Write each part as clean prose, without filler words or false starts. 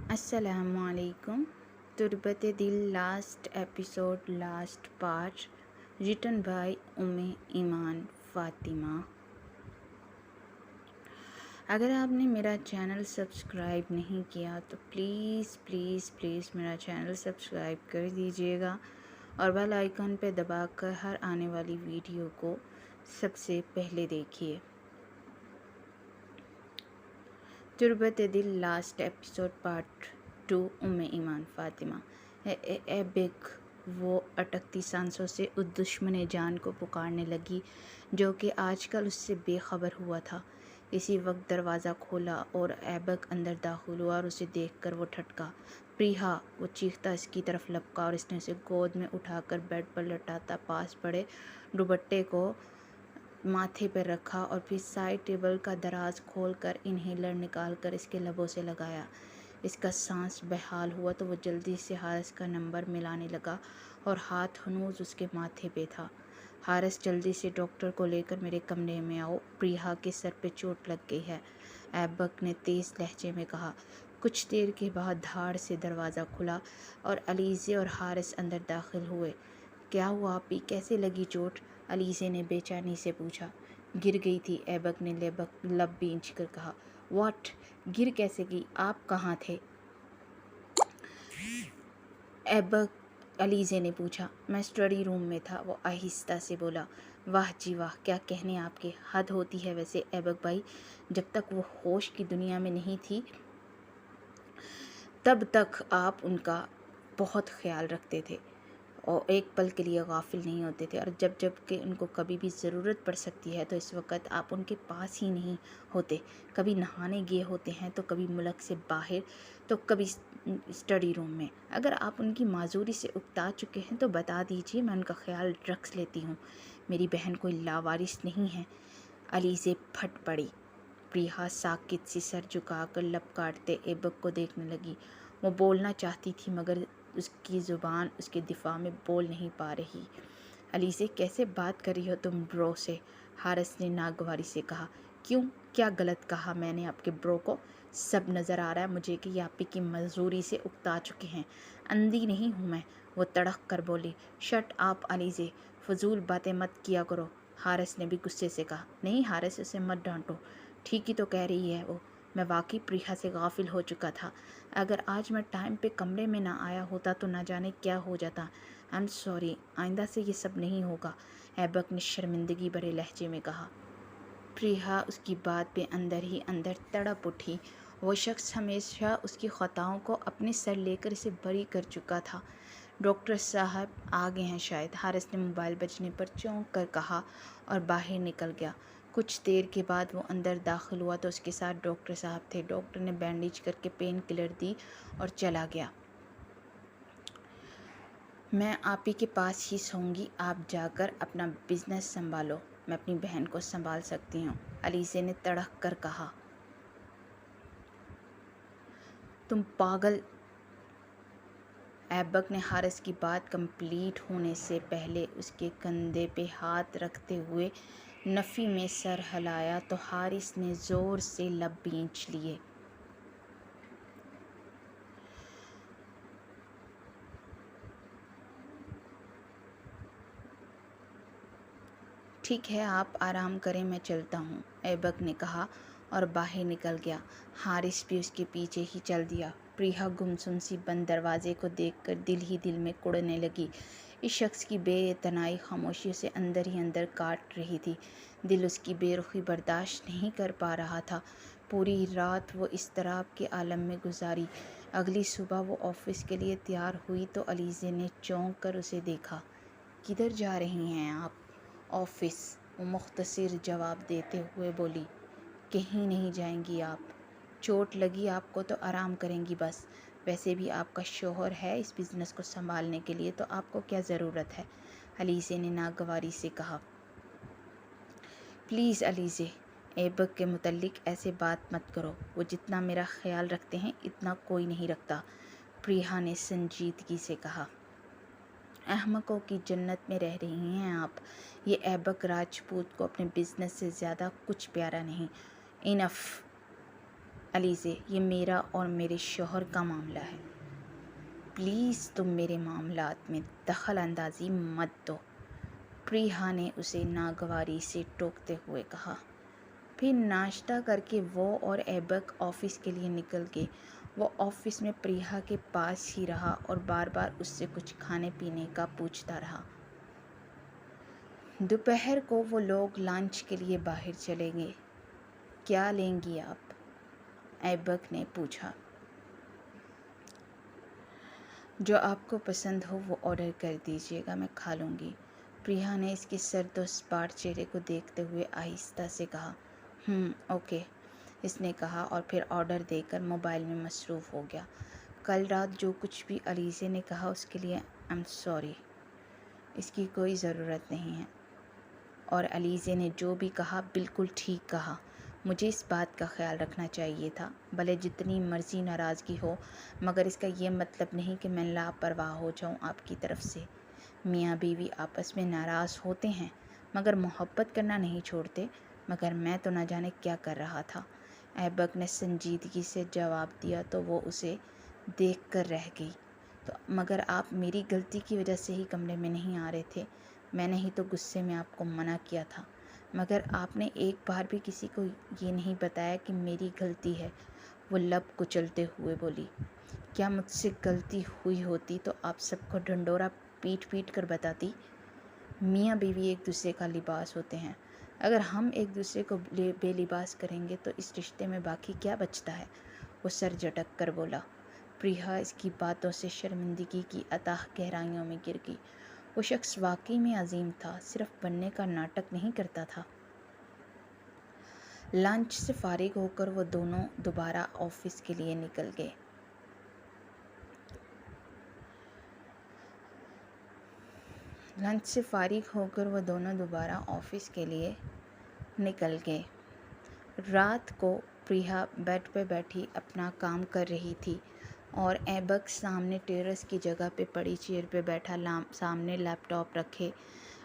Assalamualaikum. Turbat दिल last episode last part written by Umme Iman Fatima. अगर आपने मेरा चैनल सब्सक्राइब नहीं किया तो प्लीज़ प्लीज़ प्लीज़ मेरा चैनल सब्सक्राइब कर दीजिएगा और बेल आइकन पे दबाकर हर आने वाली वीडियो को सबसे पहले देखिए। तुरबत दिल last episode part 2 Umme Iman Fatima. ए बिग वो अटकती सांसों से उस दुश्मन जान को पुकारने लगी जो कि आजकल उससे बेखबर हुआ था। इसी वक्त दरवाज़ा खोला और ऐबक अंदर दाखिल हुआ और उसे देखकर वो ठटका। प्रिया, वो चीखता इसकी तरफ लपका और इसने उसे गोद में उठाकर बेड पर लटाता पास पड़े दुपट्टे को माथे पर रखा और फिर साइड टेबल का दराज खोलकर इन्हेलर निकालकर इसके लबों से लगाया। इसका सांस बेहाल हुआ तो वो जल्दी से हारिस का नंबर मिलाने लगा और हाथ हनूज उसके माथे पे था। हारिस, जल्दी से डॉक्टर को लेकर मेरे कमरे में आओ, प्रिया के सर पे चोट लग गई है, ऐबक ने तेज़ लहजे में कहा। कुछ देर के बाद धाड़ से दरवाज़ा खुला और अलीज़े और हारिस अंदर दाखिल हुए। क्या हुआ आपी, कैसे लगी चोट? अलीज़े ने बेचैनी से पूछा। गिर गई थी, ऐबक ने लब भींच कर कहा। व्हाट? गिर कैसे गई? आप कहाँ थे? ऐबक अलीज़े ने पूछा। मैं स्टडी रूम में था, वो आहिस्ता से बोला। वाह जी वाह, क्या कहने आपके, हद होती है वैसे ऐबक भाई। जब तक वो होश की दुनिया में नहीं थी तब तक आप उनका बहुत ख्याल रखते थे और एक पल के लिए गाफिल नहीं होते थे, और जब जब कि उनको कभी भी ज़रूरत पड़ सकती है तो इस वक्त आप उनके पास ही नहीं होते। कभी नहाने गए होते हैं तो कभी मुल्क से बाहर, तो कभी स्टडी रूम में। अगर आप उनकी माजूरी से उकता चुके हैं तो बता दीजिए, मैं उनका ख्याल रख लेती हूँ। मेरी बहन कोई लावारिस नहीं है। अलीज़े फट पड़ी। प्रिया साकित सी सर झुकाकर लब काटते ऐबक को देखने लगी। वो बोलना चाहती थी मगर उसकी ज़ुबान उसके दिफा में बोल नहीं पा रही। अलीज़े, कैसे बात कर रही हो तुम ब्रो से? हारिस ने नागवारी से कहा। क्यों, क्या गलत कहा मैंने आपके ब्रो को? सब नज़र आ रहा है मुझे कि आप ही की मजदूरी से उकता चुके हैं। अंधी नहीं हूँ मैं, वो तड़क कर बोली। शट आप अलीज़े, फजूल बातें मत किया करो, हारिस ने भी गुस्से से कहा। नहीं हारिस, उसे मत डांटो, ठीक ही तो कह रही है वो। मैं वाकई प्रिया से गाफिल हो चुका था। अगर आज मैं टाइम पे कमरे में ना आया होता तो ना जाने क्या हो जाता। आई एम सॉरी, आइंदा से ये सब नहीं होगा, ऐबक ने शर्मिंदगी भरे लहजे में कहा। प्रिया उसकी बात पे अंदर ही अंदर तड़प उठी। वो शख्स हमेशा उसकी ख़ताओं को अपने सर लेकर इसे बरी कर चुका था। डॉक्टर साहब आ गए हैं शायद, हारिस ने मोबाइल बजने पर चौंक कर कहा और बाहर निकल गया। कुछ देर के बाद वो अंदर दाखिल हुआ तो उसके साथ डॉक्टर साहब थे। डॉक्टर ने बैंडेज करके पेन किलर दी और चला गया। मैं आप ही के पास ही सोऊंगी, आप जाकर अपना बिजनेस संभालो, मैं अपनी बहन को संभाल सकती हूँ, अलीज़े ने तड़क कर कहा। तुम पागल, ऐबक ने हारिस की बात कंप्लीट होने से पहले उसके कंधे पे हाथ रखते हुए नफ़ी में सर हिलाया तो हारिस ने ज़ोर से लब भींच लिए। ठीक है, आप आराम करें, मैं चलता हूँ, ऐबक ने कहा और बाहर निकल गया। हारिस भी उसके पीछे ही चल दिया। प्रिया गुमसुम सी बंद दरवाजे को देखकर दिल ही दिल में कुड़ने लगी। इस शख्स की बेतनाई खामोशी उसे अंदर ही अंदर काट रही थी। दिल उसकी बेरुखी बर्दाश्त नहीं कर पा रहा था। पूरी रात वो इस तरह के आलम में गुजारी। अगली सुबह वो ऑफिस के लिए तैयार हुई तो अलीज़े ने चौंक कर उसे देखा। किधर जा रही हैं आप? ऑफिस, वो मुख्तसर जवाब देते हुए बोली। कहीं नहीं जाएंगी आप, चोट लगी आपको तो आराम करेंगी बस। वैसे भी आपका शोहर है इस बिज़नेस को संभालने के लिए, तो आपको क्या ज़रूरत है, अलीज़े ने नागवारी से कहा। प्लीज़ अलीज़े, ऐबक के मुतल्लिक ऐसे बात मत करो, वो जितना मेरा ख्याल रखते हैं इतना कोई नहीं रखता, प्रिया ने संजीदगी से कहा। अहमकों की जन्नत में रह रही हैं आप। ये ऐबक राजपूत को अपने बिजनेस से ज़्यादा कुछ प्यारा नहीं। इनफ, अलीज़े, ये मेरा और मेरे शौहर का मामला है। प्लीज़ तुम मेरे मामलात में दखल अंदाज़ी मत दो। प्रिया ने उसे नागवारी से टोकते हुए कहा। फिर नाश्ता करके वो और ऐबक ऑफिस के लिए निकल गए। वो ऑफिस में प्रिया के पास ही रहा और बार बार उससे कुछ खाने पीने का पूछता रहा। दोपहर को वो लोग लंच के लिए बाहर चले गए। क्या लेंगी आप? ऐबक ने पूछा। जो आपको पसंद हो वो ऑर्डर कर दीजिएगा, मैं खा लूँगी। प्रिया ने इसके सर्द और स्पाट चेहरे को देखते हुए आहिस्ता से कहा। ओके, इसने कहा और फिर ऑर्डर देकर मोबाइल में मसरूफ़ हो गया। कल रात जो कुछ भी अलीज़े ने कहा उसके लिए आई एम सॉरी। इसकी कोई ज़रूरत नहीं है। और अलीज़े ने जो भी कहा बिल्कुल ठीक कहा। मुझे इस बात का ख्याल रखना चाहिए था। भले जितनी मर्ज़ी नाराज़गी हो, मगर इसका ये मतलब नहीं कि मैं लापरवाह हो जाऊँ आपकी तरफ से। मियाँ बीवी आपस में नाराज़ होते हैं मगर मोहब्बत करना नहीं छोड़ते। मगर मैं तो न जाने क्या कर रहा था। ऐबक ने संजीदगी से जवाब दिया तो वो उसे देख कर रह गई। तो मगर आप मेरी गलती की वजह से ही कमरे में नहीं आ रहे थे। मैंने ही तो गुस्से में आपको मना किया था, मगर आपने एक बार भी किसी को ये नहीं बताया कि मेरी गलती है। वो लब कुचलते हुए बोली। क्या मुझसे गलती हुई होती तो आप सबको ढंडोरा पीट पीट कर बताती। मियाँ बीवी एक दूसरे का लिबास होते हैं। अगर हम एक दूसरे को बेलिबास करेंगे तो इस रिश्ते में बाकी क्या बचता है? वो सर झटक कर बोला। प्रिया इसकी बातों से शर्मिंदगी की अथाह गहराइयों में गिर गई। वो शख्स वाकई में अजीम था, सिर्फ बनने का नाटक नहीं करता था। लंच से फारिग होकर वो दोनों दोबारा ऑफिस के लिए निकल गए। लंच से फारिग होकर वो दोनों दोबारा ऑफिस के लिए निकल गए। रात को प्रिया बेड पे बैठी अपना काम कर रही थी और ऐबक सामने टेरेस की जगह पे पड़ी चेयर पे बैठा सामने लैपटॉप रखे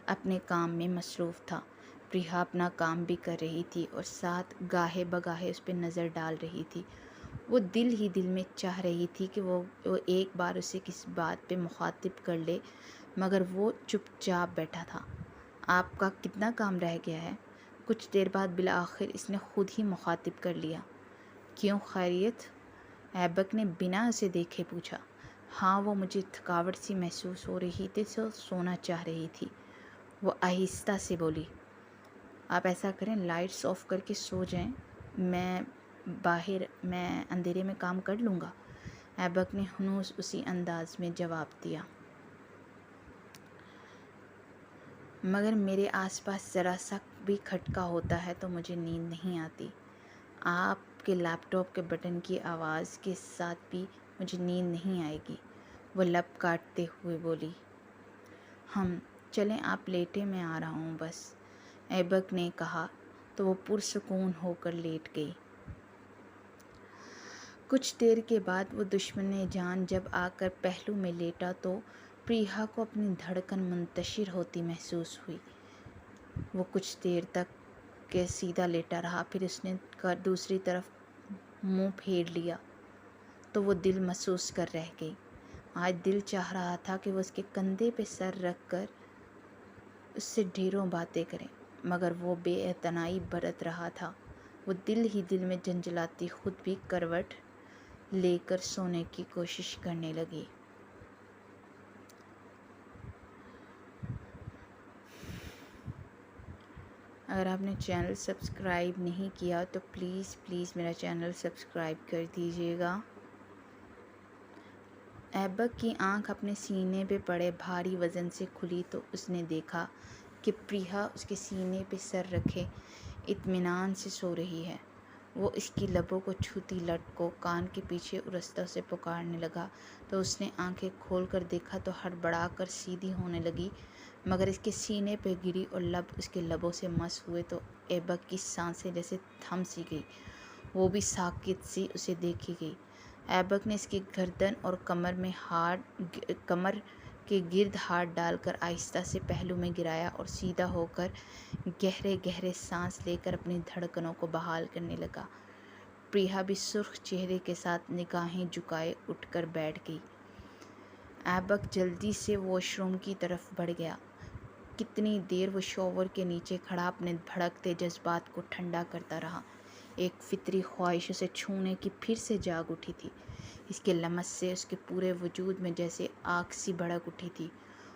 अपने काम में मसरूफ़ था। प्रिया अपना काम भी कर रही थी और साथ गाहे बगाहे उस पर नज़र डाल रही थी। वो दिल ही दिल में चाह रही थी कि वो एक बार उसे किसी बात पे मुखातिब कर ले, मगर वो चुपचाप बैठा था। आपका कितना काम रह गया है? कुछ देर बाद बिला आखिर इसने खुद ही मुखातिब कर लिया। क्यों, खैरियत? ऐबक ने बिना उसे देखे पूछा। हाँ, वो मुझे थकावट सी महसूस हो रही थी तो सोना चाह रही थी। वो आहिस्ता से बोली। आप ऐसा करें, लाइट्स ऑफ करके सो जाएं। मैं अंधेरे में काम कर लूँगा। ऐबक ने हनूस उसी अंदाज में जवाब दिया। मगर मेरे आसपास ज़रा सा भी खटका होता है तो मुझे नींद नहीं आती। आपके लैपटॉप के बटन की आवाज़ के साथ भी मुझे नींद नहीं आएगी। वो लब काटते हुए बोली। हम चलें, आप लेटे, मैं आ रहा हूँ बस, ऐबक ने कहा तो वो पुरसुकून होकर लेट गई। कुछ देर के बाद वो दुश्मन जान जब आकर पहलू में लेटा तो प्रिया को अपनी धड़कन मुंतशिर होती महसूस हुई। वो कुछ देर तक के सीधा लेटा रहा, फिर उसने दूसरी तरफ मुंह फेर लिया तो वो दिल महसूस कर रह गई। आज दिल चाह रहा था कि वो उसके कंधे पे सर रख कर उससे ढेरों बातें करें, मगर वो बेअतनाई बरत रहा था। वो दिल ही दिल में झंझलाती खुद भी करवट लेकर सोने की कोशिश करने लगी। अगर आपने चैनल सब्सक्राइब नहीं किया तो प्लीज़ मेरा चैनल सब्सक्राइब कर दीजिएगा। ऐबक की आंख अपने सीने पे पड़े भारी वज़न से खुली तो उसने देखा कि प्रिया उसके सीने पे सर रखे इत्मीनान से सो रही है। वो इसकी लबों को छूती लट को कान के पीछे उरसता से पुकारने लगा तो उसने आंखें खोल कर देखा तो हड़बड़ा कर सीधी होने लगी, मगर इसके सीने पे गिरी और लब उसके लबों से मस हुए तो ऐबक की सांसें जैसे थम सी गई। वो भी साकित सी उसे देखी गई। ऐबक ने इसकी गर्दन और कमर के गिर्द हाथ डालकर आहिस्ता से पहलू में गिराया और सीधा होकर गहरे गहरे सांस लेकर अपनी धड़कनों को बहाल करने लगा। प्रिया भी सुर्ख चेहरे के साथ निगाहें झुकाए उठकर बैठ गई। ऐबक जल्दी से वॉशरूम की तरफ बढ़ गया। कितनी देर वो शॉवर के नीचे खड़ा अपने भड़कते जज्बात को ठंडा करता रहा। एक फितरी ख्वाहिश उसे छूने की फिर से जाग उठी थी। इसके लमस से उसके पूरे वजूद में जैसे आग सी भड़क उठी थी।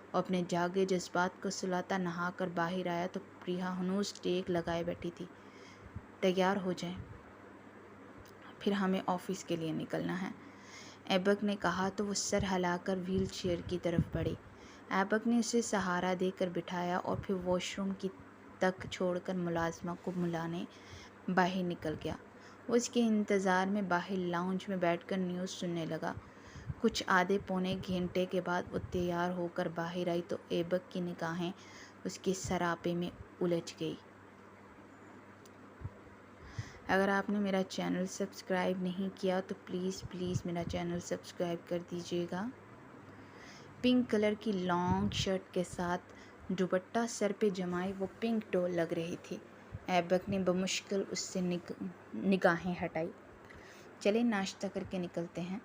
और अपने जागे जज्बात को सुलाता नहाकर बाहर आया तो प्रिया हनूस टेक लगाए बैठी थी। तैयार हो जाएं, फिर हमें ऑफिस के लिए निकलना है, ऐबक ने कहा तो वो सर हिलाकर व्हील चेयर की तरफ बढ़ी। ऐबक ने उसे सहारा देकर बिठाया और फिर वॉशरूम की तक छोड़कर मुलाजमा को बुलाने बाहर निकल गया। वो उसके इंतज़ार में बाहर लाउंज में बैठकर न्यूज़ सुनने लगा। कुछ आधे पौने घंटे के बाद वो तैयार होकर बाहर आई तो ऐबक की निगाहें उसके सरापे में उलझ गई। अगर आपने मेरा चैनल सब्सक्राइब नहीं किया तो प्लीज़ मेरा चैनल सब्सक्राइब कर दीजिएगा। पिंक कलर की लॉन्ग शर्ट के साथ दुपट्टा सर पे जमाए वो पिंक डॉल लग रही थी। ऐबक ने बमुश्किल उससे निगाहें हटाई। चले नाश्ता करके निकलते हैं,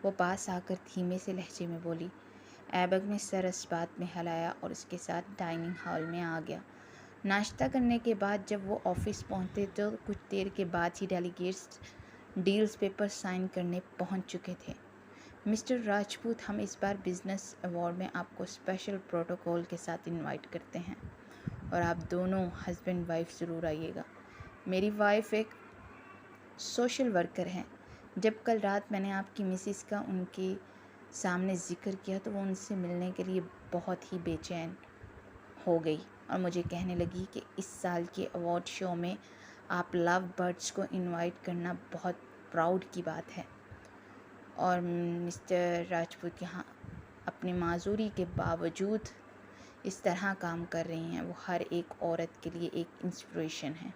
वो पास आकर धीमे से लहजे में बोली। ऐबक ने सर इस बात में हिलाया और उसके साथ डाइनिंग हॉल में आ गया। नाश्ता करने के बाद जब वो ऑफिस पहुंचे तो कुछ देर के बाद ही डेलीगेट्स डील्स पेपर साइन करने पहुंच चुके थे। मिस्टर राजपूत, हम इस बार बिजनेस अवार्ड में आपको स्पेशल प्रोटोकॉल के साथ इनवाइट करते हैं और आप दोनों हस्बैंड वाइफ ज़रूर आइएगा। मेरी वाइफ एक सोशल वर्कर हैं। जब कल रात मैंने आपकी मिसिस का उनके सामने ज़िक्र किया तो वो उनसे मिलने के लिए बहुत ही बेचैन हो गई और मुझे कहने लगी कि इस साल के अवार्ड शो में आप लव बर्ड्स को इनवाइट करना बहुत प्राउड की बात है। और मिस्टर राजपूत यहाँ अपनी माजूरी के बावजूद इस तरह काम कर रही हैं, वो हर एक औरत के लिए एक इंस्पिरेशन है।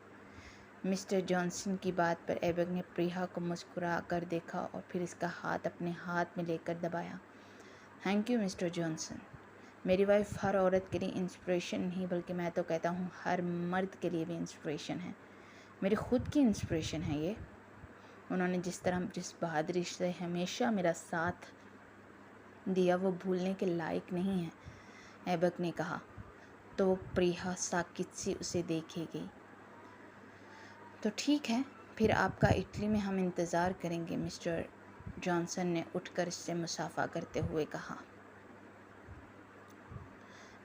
मिस्टर जॉनसन की बात पर ऐबक ने प्रिया को मुस्कुरा कर देखा और फिर इसका हाथ अपने हाथ में लेकर दबाया। Thank you mister Johnson. मेरी वाइफ हर औरत के लिए इंस्पिरेशन नहीं बल्कि मैं तो कहता हूँ हर मर्द के लिए भी इंस्पिरेशन है। मेरी खुद की इंस्पिरेशन है ये। उन्होंने जिस बहादुरी से हमेशा मेरा साथ दिया वो भूलने के लायक नहीं है, ऐबक ने कहा। तो प्रिया साकित सी उसे देखेगी। तो ठीक है, फिर आपका इटली में हम इंतज़ार करेंगे, मिस्टर जॉनसन ने उठकर इससे मुसाफा करते हुए कहा।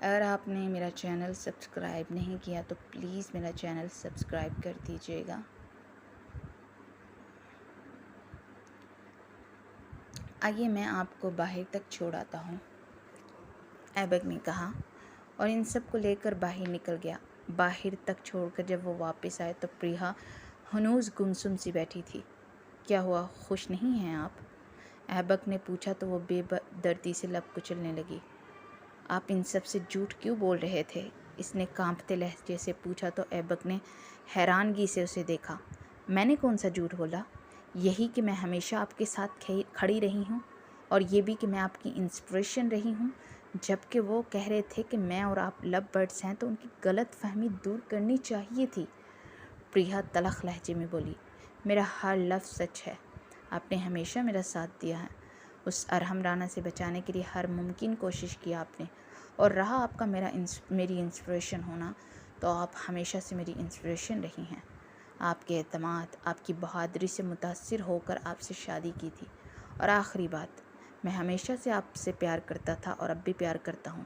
अगर आपने मेरा चैनल सब्सक्राइब नहीं किया तो प्लीज़ मेरा चैनल सब्सक्राइब कर दीजिएगा। आइए मैं आपको बाहर तक छोड़ाता हूँ, ऐबक ने कहा और इन सब को लेकर बाहर निकल गया। बाहर तक छोड़कर जब वो वापस आए तो प्रिया हनूज गुमसुम सी बैठी थी। क्या हुआ, खुश नहीं हैं आप? ऐबक ने पूछा तो वो बेदर्दी से लब कुचलने लगी। आप इन सब से झूठ क्यों बोल रहे थे? इसने कांपते लहजे से पूछा तो ऐबक ने हैरानगी से उसे देखा। मैंने कौन सा झूठ बोला? यही कि मैं हमेशा आपके साथ खड़ी रही हूँ और ये भी कि मैं आपकी इंस्पिरेशन रही हूँ। जबकि वो कह रहे थे कि मैं और आप लव बर्ड्स हैं तो उनकी गलत फहमी दूर करनी चाहिए थी। प्रिया तलख लहजे में बोली, मेरा हर लफ्ज़ सच है। आपने हमेशा मेरा साथ दिया है। उस अरहम राना से बचाने के लिए हर मुमकिन कोशिश की आपने। और रहा आपका मेरी इंस्पिरेशन होना, तो आप हमेशा से मेरी इंस्पिरेशन रही हैं। आपके एतमाद, आपकी बहादुरी से मुतासिर होकर आपसे शादी की थी। और आखिरी बात, मैं हमेशा से आपसे प्यार करता था और अब भी प्यार करता हूँ।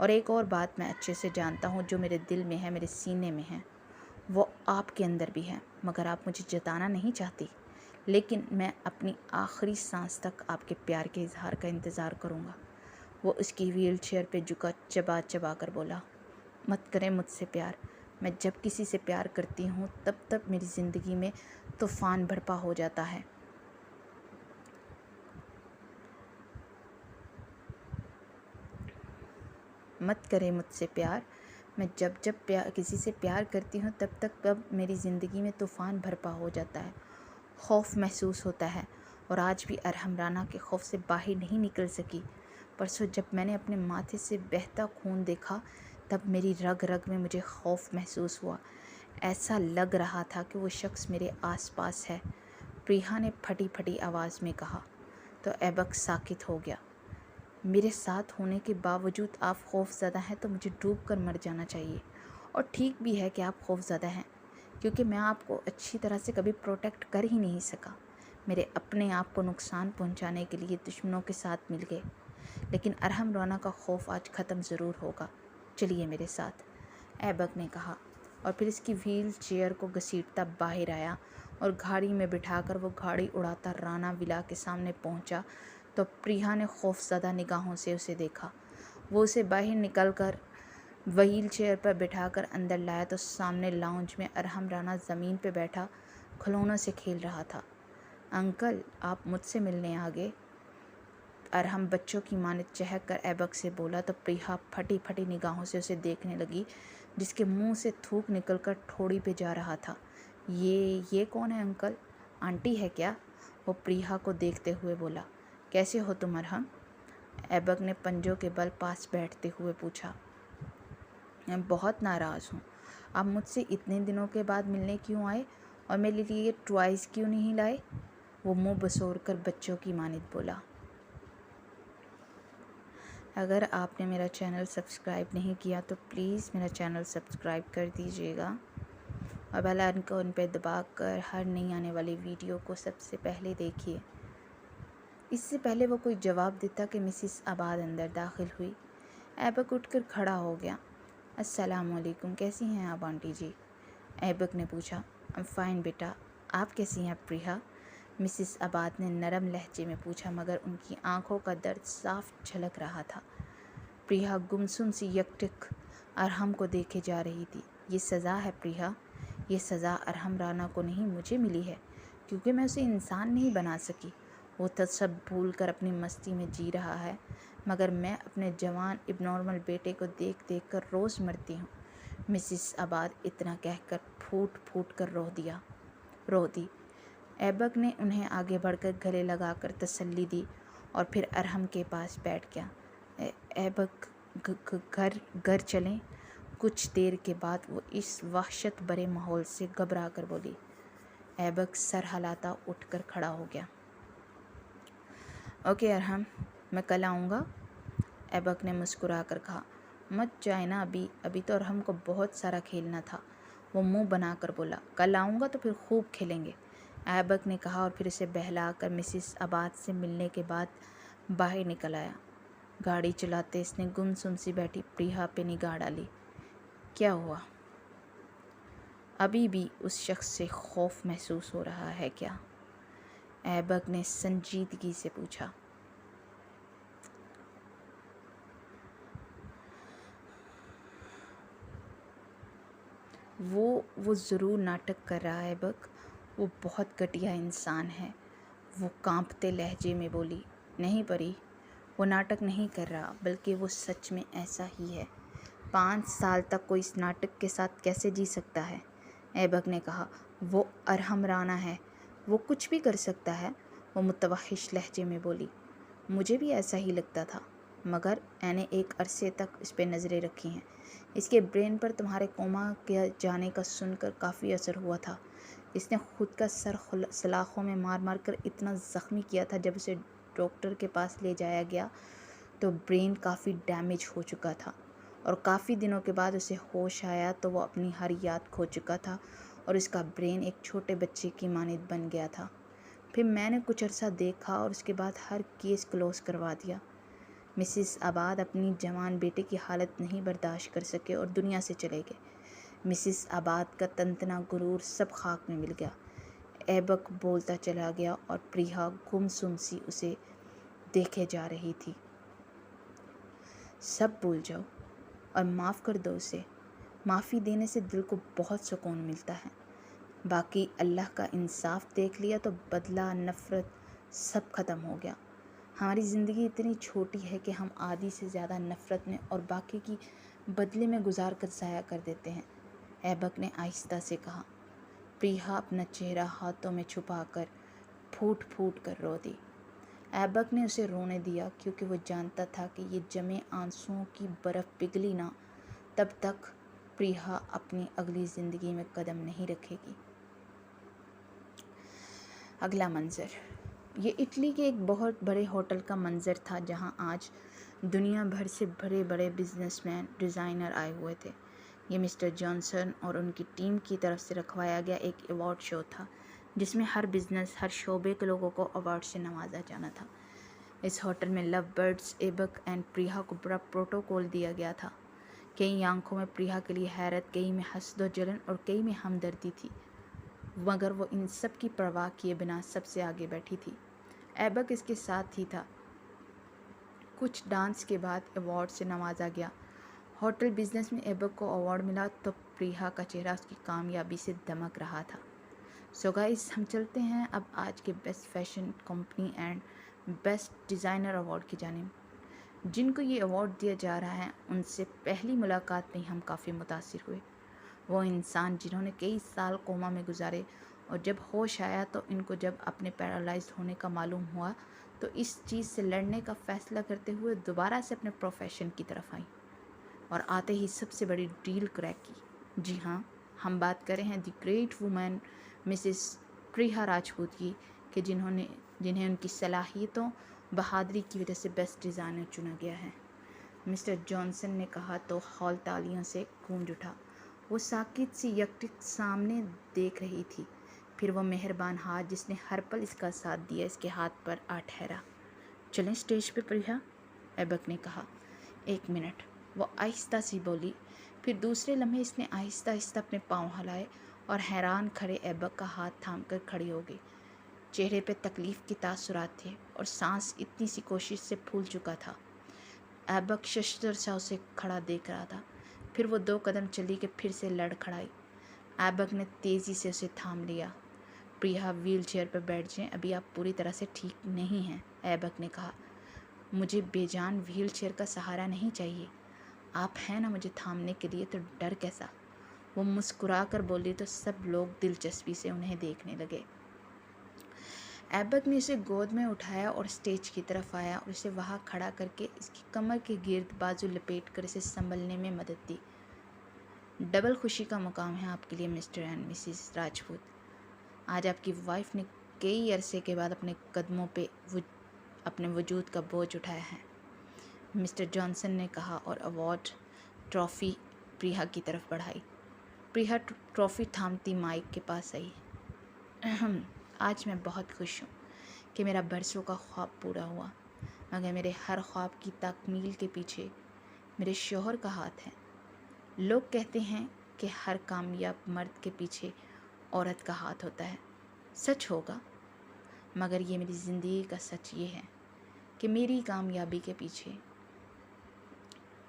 और एक और बात मैं अच्छे से जानता हूँ, जो मेरे दिल में है, मेरे सीने में है, वो आपके अंदर भी है, मगर आप मुझे जताना नहीं चाहती। लेकिन मैं अपनी आखिरी सांस तक आपके प्यार के इजहार का इंतज़ार करूँगा। वो उसकी व्हील चेयर पर झुका चबा चबा कर बोला, मत करें मुझसे प्यार। मैं जब किसी से प्यार करती हूँ तब मेरी ज़िंदगी में तूफ़ान बरपा हो जाता है। मत करें मुझसे प्यार। मैं जब किसी से प्यार करती हूँ तब मेरी ज़िंदगी में तूफ़ान बरपा हो जाता है। खौफ महसूस होता है और आज भी अरहम राना के खौफ से बाहर नहीं निकल सकी। परसों जब मैंने अपने माथे से बहता खून देखा तब मेरी रग रग में मुझे खौफ महसूस हुआ। ऐसा लग रहा था कि वो शख्स मेरे आसपास है। प्रिया ने फटी फटी आवाज़ में कहा। तो ऐबक साकित हो गया। मेरे साथ होने के बावजूद आप खौफज़दा हैं तो मुझे डूब कर मर जाना चाहिए। और ठीक भी है कि आप खौफज़दा हैं, क्योंकि मैं आपको अच्छी तरह से कभी प्रोटेक्ट कर ही नहीं सका। मेरे अपने आप को नुकसान पहुंचाने के लिए दुश्मनों के साथ मिल गए। लेकिन अरहम रोना का खौफ आज ख़त्म ज़रूर होगा। चलिए मेरे साथ, ऐबक ने कहा, और फिर इसकी व्हील चेयर को घसीटता बाहर आया और गाड़ी में बिठाकर वो गाड़ी उड़ाता राना विला के सामने पहुंचा। तो प्रिया ने खौफज़दा निगाहों से उसे देखा। वो उसे बाहर निकलकर व्हील चेयर पर बिठाकर अंदर लाया तो सामने लाउंज में अरहम राना ज़मीन पर बैठा खिलौनों से खेल रहा था। अंकल, आप मुझसे मिलने आ गए? अरहम बच्चों की माने चहक कर ऐबक से बोला। तो प्रिया फटी फटी निगाहों से उसे देखने लगी, जिसके मुंह से थूक निकलकर ठोड़ी पे जा रहा था। ये कौन है अंकल? आंटी है क्या? वो प्रिया को देखते हुए बोला। कैसे हो तुम अरहम? ऐबक ने पंजों के बल पास बैठते हुए पूछा। मैं बहुत नाराज़ हूँ। आप मुझसे इतने दिनों के बाद मिलने क्यों आए और मेरे लिए टॉयज़ क्यों नहीं लाए? वो मुंह बसोर कर बच्चों की मानित बोला। अगर आपने मेरा चैनल सब्सक्राइब नहीं किया तो प्लीज़ मेरा चैनल सब्सक्राइब कर दीजिएगा और बेल आइकन पर दबाकर हर नई आने वाली वीडियो को सबसे पहले देखिए। इससे पहले वो कोई जवाब देता कि मिसिस आबाद अंदर दाखिल हुई। ऐबक उठकर खड़ा हो गया। अस्सलामुअलैकुम, कैसी हैं आप आंटी जी? ऐबक ने पूछा। आई एम फाइन बेटा, आप कैसी हैं प्रिया? मिसिस आबाद ने नरम लहजे में पूछा, मगर उनकी आंखों का दर्द साफ झलक रहा था। प्रिया गुमसुम सी यकटिक अरहम को देखे जा रही थी। ये सज़ा है प्रिया, ये सज़ा अरहम राना को नहीं मुझे मिली है, क्योंकि मैं उसे इंसान नहीं बना सकी। वो तो सब भूल कर अपनी मस्ती में जी रहा है, मगर मैं अपने जवान इबनॉर्मल बेटे को देख देख कर रोज़ मरती हूँ। मिसिस आबाद इतना कहकर फूट फूट कर रो दी। ऐबक ने उन्हें आगे बढ़कर गले लगाकर तसल्ली दी और फिर अरहम के पास बैठ गया। ऐबक, घर चलें? कुछ देर के बाद वो इस वहशत भरे माहौल से घबरा कर बोली। ऐबक सर हिलाता उठकर खड़ा हो गया। ओके अरहम, मैं कल आऊँगा, ऐबक ने मुस्कुरा कर कहा। मत जाए ना अभी तो अरहम को बहुत सारा खेलना था। वो मुंह बनाकर बोला। कल आऊँगा तो फिर खूब खेलेंगे, ऐबक ने कहा और फिर उसे बहलाकर मिसिस आबाद से मिलने के बाद बाहर निकल आया। गाड़ी चलाते इसने गुमसुम सी बैठी प्रिया पे निगाह डाली। क्या हुआ? अभी भी उस शख्स से खौफ महसूस हो रहा है क्या? ऐबक ने संजीदगी से पूछा। वो ज़रूर नाटक कर रहा है ऐबक, वो बहुत घटिया इंसान है, वो कांपते लहजे में बोली। नहीं परी, वो नाटक नहीं कर रहा, बल्कि वो सच में ऐसा ही है। 5 साल तक कोई इस नाटक के साथ कैसे जी सकता है? ऐबक ने कहा। वो अरहम राना है, वो कुछ भी कर सकता है, वो मुतवहिश लहजे में बोली। मुझे भी ऐसा ही लगता था, मगर मैंने एक अरसे तक इस पर नज़रें रखी हैं। इसके ब्रेन पर तुम्हारे कोमा के जाने का सुनकर काफ़ी असर हुआ था। इसने खुद का सर सलाखों में मार मार कर इतना ज़ख्मी किया था। जब उसे डॉक्टर के पास ले जाया गया तो ब्रेन काफ़ी डैमेज हो चुका था और काफ़ी दिनों के बाद उसे होश आया तो वो अपनी हर याद खो चुका था और इसका ब्रेन एक छोटे बच्चे की मानित बन गया था। फिर मैंने कुछ अर्सा देखा और उसके बाद हर केस क्लोज़ करवा दिया। मिसिस आबाद अपनी जवान बेटे की हालत नहीं बर्दाश्त कर सके और दुनिया से चले गए। मिसिस आबाद का तंतना गुरूर सब खाक में मिल गया। ऐबक बोलता चला गया और प्रिया गुमसुम सी उसे देखे जा रही थी। सब भूल जाओ और माफ़ कर दो उसे। माफ़ी देने से दिल को बहुत सुकून मिलता है। बाकी अल्लाह का इंसाफ देख लिया तो बदला, नफ़रत सब ख़त्म हो गया। हमारी ज़िंदगी इतनी छोटी है कि हम आधी से ज़्यादा नफ़रत में और बाकी की बदले में गुजार कर ज़ाया कर देते हैं, ऐबक ने आहिस्ता से कहा। प्रिया अपना चेहरा हाथों में छुपाकर फूट फूट कर रो दी। ऐबक ने उसे रोने दिया क्योंकि वो जानता था कि ये जमे आंसुओं की बर्फ़ पिघली ना तब तक प्रिया अपनी अगली ज़िंदगी में कदम नहीं रखेगी। अगला मंज़र, ये इटली के एक बहुत बड़े होटल का मंज़र था जहां आज दुनिया भर से बड़े बड़े बिजनेसमैन, डिज़ाइनर आए हुए थे। ये मिस्टर जॉनसन और उनकी टीम की तरफ से रखवाया गया एक अवार्ड शो था जिसमें हर बिज़नेस, हर शोबे के लोगों को अवार्ड से नवाजा जाना था। इस होटल में लव बर्ड्स, एबक एंड प्रिया को बड़ा प्रोटोकॉल दिया गया था। कई आंखों में प्रिया के लिए हैरत, कई में हसदो-जलन और कई में हमदर्दी थी, मगर वो इन सब की परवाह किए बिना सबसे आगे बैठी थी। एबक इसके साथ ही था। कुछ डांस के बाद अवार्ड से नवाजा गया। होटल बिजनेस में एबक को अवार्ड मिला तो प्रिया का चेहरा उसकी कामयाबी से दमक रहा था। सो गाइस, हम चलते हैं अब आज के best fashion company and best designer award की जानिब। जिनको ये अवार्ड दिया जा रहा है उनसे पहली मुलाकात में ही हम काफ़ी मुतासिर हुए। वो इंसान जिन्होंने कई साल कोमा में गुजारे और जब होश आया तो इनको जब अपने पैरालाइज्ड होने का मालूम हुआ तो इस चीज़ से लड़ने का फ़ैसला करते हुए दोबारा से अपने प्रोफेशन की तरफ आई और आते ही सबसे बड़ी डील क्रैक की। जी हाँ, हम बात कर रहे हैं द ग्रेट वुमेन मिसेस प्रिया राजपूत की, कि जिन्हें उनकी सलाहियतों, बहादुरी की वजह से बेस्ट डिज़ाइनर चुना गया है। मिस्टर जॉनसन ने कहा तो हॉल तालियों से गूंज उठा। वो साकित सी यकटिक सामने देख रही थी। फिर वो मेहरबान हाथ जिसने हर पल इसका साथ दिया, इसके हाथ पर आ ठहरा। चलें स्टेज पे प्रिया, एबक ने कहा। 1 मिनट, वो आहिस्ता सी बोली। फिर दूसरे लम्हे इसने आहिस्ता आहिस्ता अपने पाँव हिलाए और हैरान खड़े एबक का हाथ थाम कर खड़ी हो गई। चेहरे पे तकलीफ़ के तासुरात थे और सांस इतनी सी कोशिश से फूल चुका था। एबक शशदर सा उसे खड़ा देख रहा था। फिर वो 2 कदम चली कि फिर से लड़ खड़ाई। एबक ने तेज़ी से उसे थाम लिया। प्रिया, व्हील चेयर पर बैठ जाएं, अभी आप पूरी तरह से ठीक नहीं हैं, एबक ने कहा। मुझे बेजान व्हील चेयर का सहारा नहीं चाहिए। आप हैं ना मुझे थामने के लिए, तो डर कैसा। वो मुस्कुरा कर बोली तो सब लोग दिलचस्पी से उन्हें देखने लगे। एबक ने उसे गोद में उठाया और स्टेज की तरफ आया और उसे वहाँ खड़ा करके इसकी कमर के गिर्द बाजू लपेट कर इसे संभलने में मदद दी। डबल खुशी का मुकाम है आपके लिए मिस्टर एंड मिसेस राजपूत। आज आपकी वाइफ ने कई अरसे के बाद अपने कदमों पे अपने वजूद का बोझ उठाया है, मिस्टर जॉनसन ने कहा और अवार्ड ट्रॉफ़ी प्रिया की तरफ बढ़ाई। प्रिया ट्रॉफ़ी थामती माइक के पास आई। आज मैं बहुत खुश हूँ कि मेरा बरसों का ख्वाब पूरा हुआ, मगर मेरे हर ख्वाब की तकमील के पीछे मेरे शौहर का हाथ है। लोग कहते हैं कि हर कामयाब मर्द के पीछे औरत का हाथ होता है। सच होगा, मगर ये मेरी ज़िंदगी का सच ये है कि मेरी कामयाबी के पीछे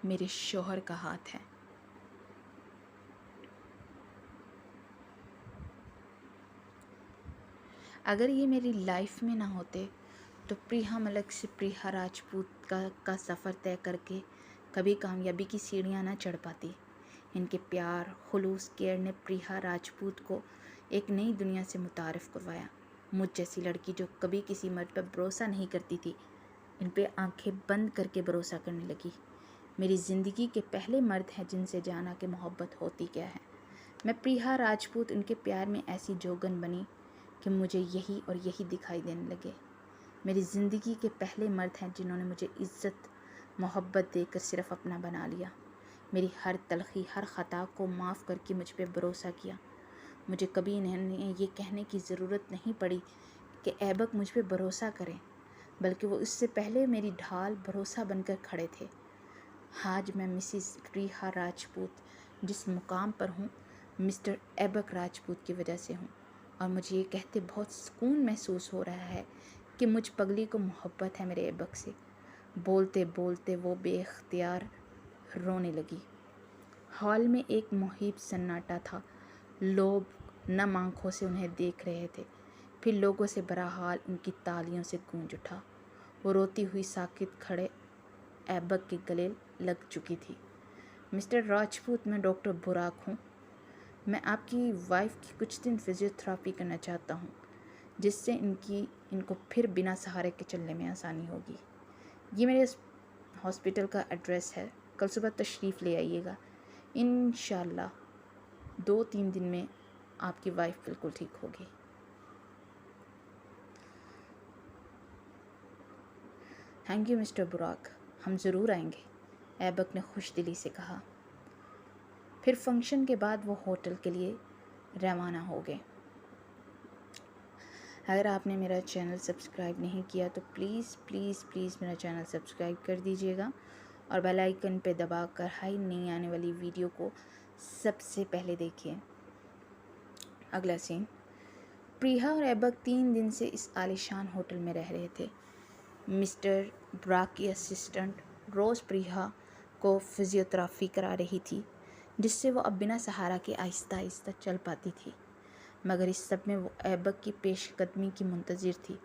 मेरे शौहर का हाथ है। अगर ये मेरी लाइफ में ना होते तो प्रिया मलक से प्रिया राजपूत का सफ़र तय करके कभी कामयाबी की सीढ़ियाँ ना चढ़ पाती। इनके प्यार, खुलूस, केयर ने प्रिया राजपूत को एक नई दुनिया से मुतारिफ़ करवाया। मुझ जैसी लड़की जो कभी किसी मर्द पर भरोसा नहीं करती थी, इन पे आंखें बंद करके भरोसा करने लगी। मेरी ज़िंदगी के पहले मर्द हैं जिनसे जाना कि मोहब्बत होती क्या है। मैं प्रिया राजपूत उनके प्यार में ऐसी जोगन बनी कि मुझे यही और यही दिखाई देने लगे। मेरी ज़िंदगी के पहले मर्द हैं जिन्होंने मुझे इज़्ज़त, मोहब्बत देकर सिर्फ़ अपना बना लिया। मेरी हर तलख़ी, हर ख़ता को माफ़ करके मुझ पर भरोसा किया। मुझे कभी इन्हें ये कहने की ज़रूरत नहीं पड़ी कि ऐबक मुझ पर भरोसा करें, बल्कि वो इससे पहले मेरी ढाल, भरोसा बनकर खड़े थे। आज मैं मिसेस प्रिया राजपूत जिस मुकाम पर हूँ, मिस्टर ऐबक राजपूत की वजह से हूँ, और मुझे ये कहते बहुत सुकून महसूस हो रहा है कि मुझ पगली को मोहब्बत है मेरे ऐबक से। बोलते बोलते वो बेख्तियार रोने लगी। हॉल में एक मुहीब सन्नाटा था। लोग नम आँखों से उन्हें देख रहे थे। फिर लोगों से भरा हाल उनकी तालियों से गूंज उठा। वो रोती हुई साकित खड़े ऐबक के गले लग चुकी थी। मिस्टर राजपूत, मैं डॉक्टर बुराक हूँ। मैं आपकी वाइफ की कुछ दिन फिजियोथेरेपी करना चाहता हूँ, जिससे इनको फिर बिना सहारे के चलने में आसानी होगी। ये मेरे हॉस्पिटल का एड्रेस है। कल सुबह तशरीफ़ ले आइएगा। इंशाल्लाह 2-3 दिन में आपकी वाइफ बिल्कुल ठीक होगी। थैंक यू मिस्टर बुराक, हम ज़रूर आएंगे, ऐबक ने खुश दिली से कहा। फिर फंक्शन के बाद वो होटल के लिए रवाना हो गए। अगर आपने मेरा चैनल सब्सक्राइब नहीं किया तो प्लीज़ प्लीज़ प्लीज़ मेरा चैनल सब्सक्राइब कर दीजिएगा और बेल आइकन पे दबाकर हर नई आने वाली वीडियो को सबसे पहले देखिए। अगला सीन, प्रिया और ऐबक 3 दिन से इस आलीशान होटल में रह रहे थे। मिस्टर ब्राक की असिस्टेंट रोज़ प्रिया को फिजियोथेरेपी करा रही थी, जिससे वो अब बिना सहारा के आहिस्ता आहिस्ता चल पाती थी। मगर इस सब में वो ऐबक की पेशकदमी की मुंतज़िर थी,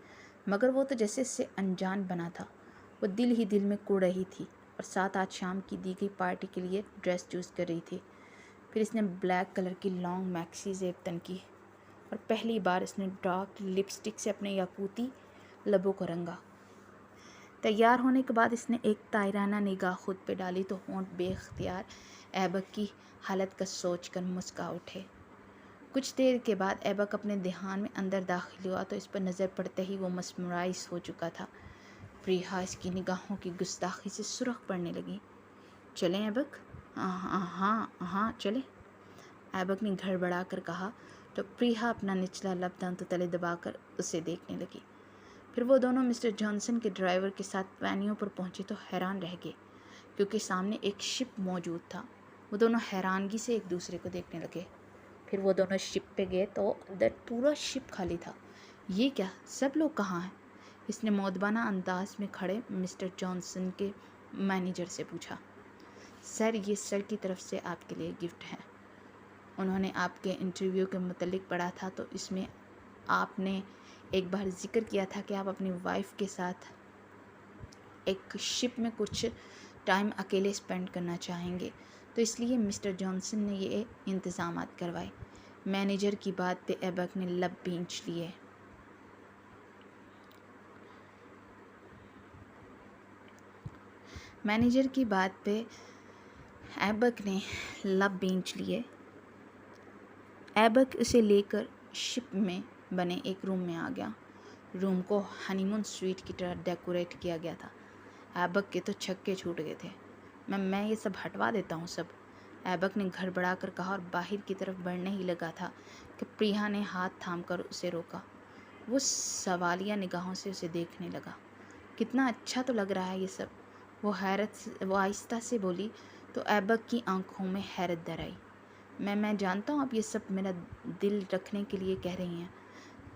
मगर वो तो जैसे इससे अनजान बना था। वो दिल ही दिल में कुड़ रही थी और साथ आज शाम की दी गई पार्टी के लिए ड्रेस चूज़ कर रही थी। फिर इसने ब्लैक कलर की लॉन्ग मैक्सी जेब तन की और पहली बार इसने डार्क लिपस्टिक से अपने याकूती लबों को रंगा। तैयार होने के बाद इसने एक तायराना निगाह खुद पे डाली तो होंठ बेख्तियार ऐबक की हालत का सोच कर मुस्का उठे। कुछ देर के बाद ऐबक अपने ध्यान में अंदर दाखिल हुआ तो इस पर नज़र पड़ते ही वो मस्मराइज हो चुका था। प्रिया इसकी निगाहों की गुस्ताखी से सुर्ख पड़ने लगी। चलें ऐबक? हाँ चलें, ऐबक ने घड़बड़ा कर कहा तो प्रिया अपना निचला लब दांतों तले दबाकर उसे देखने लगी। फिर वो दोनों मिस्टर जॉनसन के ड्राइवर के साथ पैनियों पर पहुंचे तो हैरान रह गए, क्योंकि सामने एक शिप मौजूद था। वो दोनों हैरानगी से एक दूसरे को देखने लगे। फिर वो दोनों शिप पे गए तो अंदर पूरा शिप खाली था। ये क्या, सब लोग कहाँ हैं? इसने मौदबाना अंदाज में खड़े मिस्टर जॉनसन के मैनेजर से पूछा। सर, ये सर की तरफ से आपके लिए गिफ्ट है। उन्होंने आपके इंटरव्यू के मुतल्लिक पढ़ा था तो इसमें आपने एक बार जिक्र किया था कि आप अपनी वाइफ के साथ एक शिप में कुछ टाइम अकेले स्पेंड करना चाहेंगे, तो इसलिए मिस्टर जॉनसन ने ये इंतज़ामात करवाए। मैनेजर की बात पे ऐबक ने लब भींच लिए। मैनेजर की बात पे ऐबक ने लब भींच लिए। ऐबक उसे लेकर शिप में बने एक रूम में आ गया। रूम को हनीमून स्वीट की तरह डेकोरेट किया गया था। ऐबक के तो छक्के छूट गए थे। मैं ये सब हटवा देता हूँ सब, ऐबक ने घड़बड़ा कर कहा और बाहर की तरफ बढ़ने ही लगा था कि प्रिया ने हाथ थामकर उसे रोका। वो सवालिया निगाहों से उसे देखने लगा। कितना अच्छा तो लग रहा है ये सब, वो आहिस्ता से बोली तो ऐबक की आंखों में हैरत दर आई। मैं जानता हूँ आप ये सब मेरा दिल रखने के लिए कह रही हैं।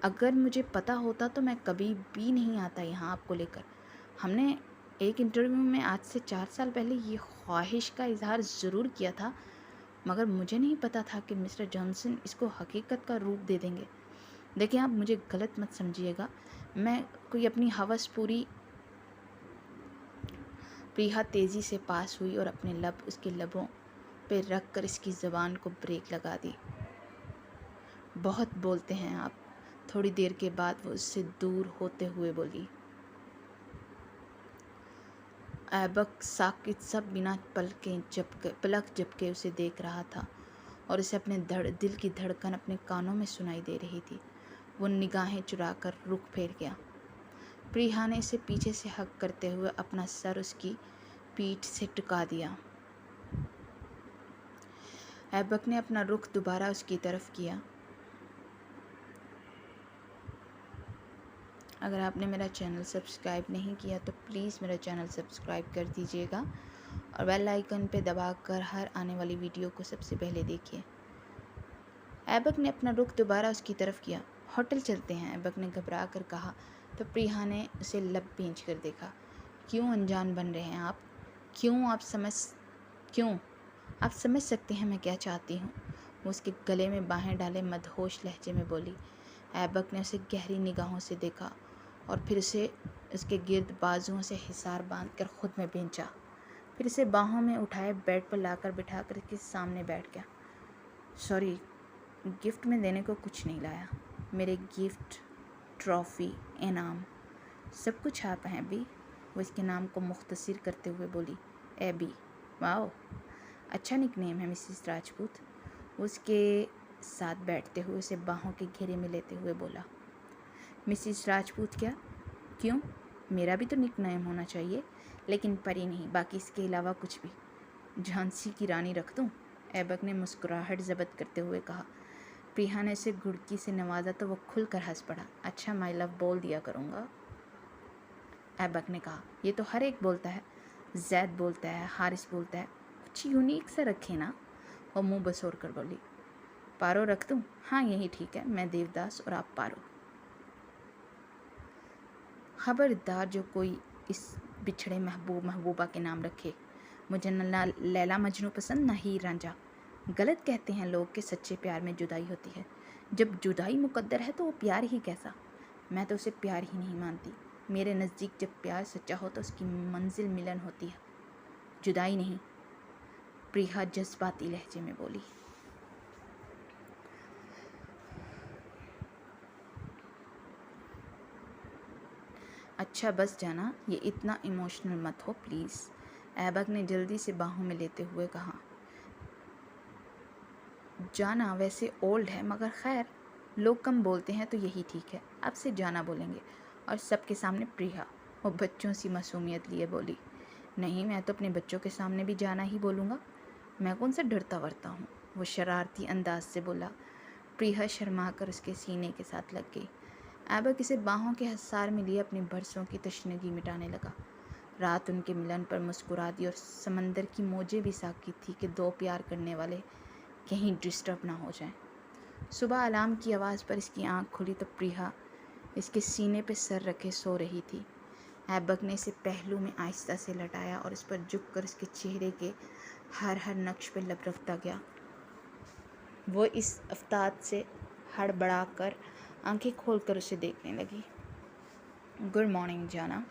अगर मुझे पता होता तो मैं कभी भी नहीं आता यहाँ आपको लेकर। हमने एक इंटरव्यू में आज से 4 साल पहले ये ख्वाहिश का इजहार ज़रूर किया था, मगर मुझे नहीं पता था कि मिस्टर जॉनसन इसको हकीकत का रूप दे देंगे। देखिए, आप मुझे गलत मत समझिएगा, मैं कोई अपनी हवस पूरी। प्रिया तेज़ी से पास हुई और अपने लब उसके लबों पे रख कर इसकी ज़बान को ब्रेक लगा दी। बहुत बोलते हैं आप। थोड़ी देर के बाद वो उससे दूर होते हुए बोली। ऐबक साकित सब बिना पलक झपके उसे देख रहा था और उसे अपने दिल की धड़कन अपने कानों में सुनाई दे रही थी। वो निगाहें चुराकर रुख फेर गया। प्रिया ने इसे पीछे से हक करते हुए अपना सर उसकी पीठ से टिका दिया। ऐबक ने अपना रुख दोबारा उसकी तरफ किया। अगर आपने मेरा चैनल सब्सक्राइब नहीं किया तो प्लीज़ मेरा चैनल सब्सक्राइब कर दीजिएगा और बेल आइकन पे दबाकर हर आने वाली वीडियो को सबसे पहले देखिए। ऐबक ने अपना रुख दोबारा उसकी तरफ किया। होटल चलते हैं, ऐबक ने घबरा कर कहा तो प्रिया ने उसे लब भींच कर देखा। क्यों अनजान बन रहे हैं आप? क्यों आप समझ सकते हैं मैं क्या चाहती हूँ? वो उसके गले में बाहें डाले मदहोश लहजे में बोली। ऐबक ने उसे गहरी निगाहों से देखा और फिर उसे उसके गिर्द बाजुओं से हिसार बांधकर खुद में भींचा। फिर उसे बाहों में उठाए बेड पर लाकर बिठाकर इसके सामने बैठ गया। सॉरी, गिफ्ट में देने को कुछ नहीं लाया। मेरे गिफ्ट, ट्रॉफ़ी, इनाम सब कुछ आप हैं अभी। वो इसके नाम को मुख्तसर करते हुए बोली। एबी, वाओ, अच्छा निकनेम है मिसेस राजपूत। उसके साथ बैठते हुए उसे बाहों के घेरे में लेते हुए बोला। मिसेस राजपूत क्या? क्यों? मेरा भी तो निक नेम होना चाहिए, लेकिन परी नहीं, बाकी इसके अलावा कुछ भी। झांसी की रानी रख दूँ? ऐबक ने मुस्कुराहट ज़ब्त करते हुए कहा। प्रिया ने उसे घुड़की से नवाजा तो वो खुलकर हंस पड़ा। अच्छा, माय लव बोल दिया करूँगा। ऐबक ने कहा। ये तो हर एक बोलता है, जैद बोलता है, हारिस बोलता है, कुछ यूनिक सा रखे ना। वो मुंह बसोर कर बोली। पारो रख दूँ? हाँ, यही ठीक है, मैं देवदास और आप पारो। खबरदार जो कोई इस बिछड़े महबूब महबूबा के नाम रखे। मुझे न लैला मजनू पसंद, ना हीर रांझा। गलत कहते हैं लोग कि सच्चे प्यार में जुदाई होती है। जब जुदाई मुकद्दर है तो वो प्यार ही कैसा। मैं तो उसे प्यार ही नहीं मानती। मेरे नज़दीक जब प्यार सच्चा हो तो उसकी मंजिल मिलन होती है, जुदाई नहीं। प्रिया जज्बाती लहजे में बोली। अच्छा बस जाना, ये इतना इमोशनल मत हो प्लीज़, ऐबक ने जल्दी से बाहों में लेते हुए कहा। जाना वैसे ओल्ड है, मगर खैर लोग कम बोलते हैं तो यही ठीक है, अब से जाना बोलेंगे। और सबके सामने प्रिया वो बच्चों सी मासूमियत लिए बोली। नहीं, मैं तो अपने बच्चों के सामने भी जाना ही बोलूँगा, मैं कौन सा डरता वरता हूँ, वो शरारती अंदाज से बोला। प्रिया शर्मा कर उसके सीने के साथ लग गई। ऐबक इसे बाहों के हसार में लिए अपनी बरसों की तशनगी मिटाने लगा। रात उनके मिलन पर मुस्कुरा दी और समंदर की मौजें भी साकी थी कि दो प्यार करने वाले कहीं डिस्टर्ब ना हो जाएं। सुबह अलार्म की आवाज़ पर इसकी आंख खुली तो प्रिया इसके सीने पे सर रखे सो रही थी। ऐबक ने इसे पहलू में आहिस्ता से लटाया और इस पर झुककर उसके चेहरे के हर नक्श पर लब रखता गया। वो इस अफ्ताब से हड़बड़ा कर आंखें खोलकर उसे देखने लगी। गुड मॉर्निंग जाना,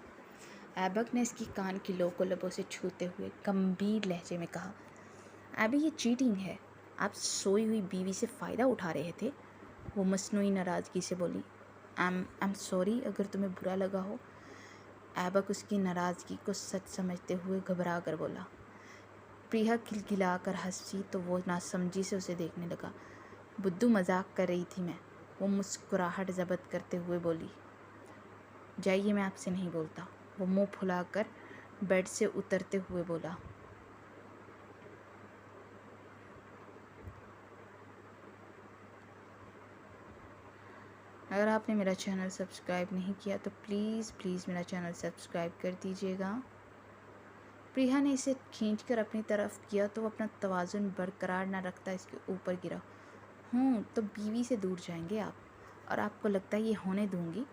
ऐबक ने इसकी कान की लो को लबों से छूते हुए गंभीर लहजे में कहा। ऐबी, ये चीटिंग है, आप सोई हुई बीवी से फ़ायदा उठा रहे थे। वो मसनूई नाराज़गी से बोली। आई एम सॉरी अगर तुम्हें बुरा लगा हो। ऐबक उसकी नाराज़गी को सच समझते हुए घबरा कर बोला। प्रिया खिलखिला कर हंसी तो वो नासमझी से उसे देखने लगा। बुद्धू, मजाक कर रही थी मैं, वो मुस्कुराहट ज़ब्त करते हुए बोली। जाइए, मैं आपसे नहीं बोलता, वो मुंह फुलाकर बेड से उतरते हुए बोला। अगर आपने मेरा चैनल सब्सक्राइब नहीं किया तो प्लीज़ प्लीज़ मेरा चैनल सब्सक्राइब कर दीजिएगा। प्रिया ने इसे खींचकर अपनी तरफ किया तो वो अपना तवाज़ुन बरकरार न रखता इसके ऊपर गिरा। तो बीवी से दूर जाएंगे आप, और आपको लगता है ये होने दूंगी?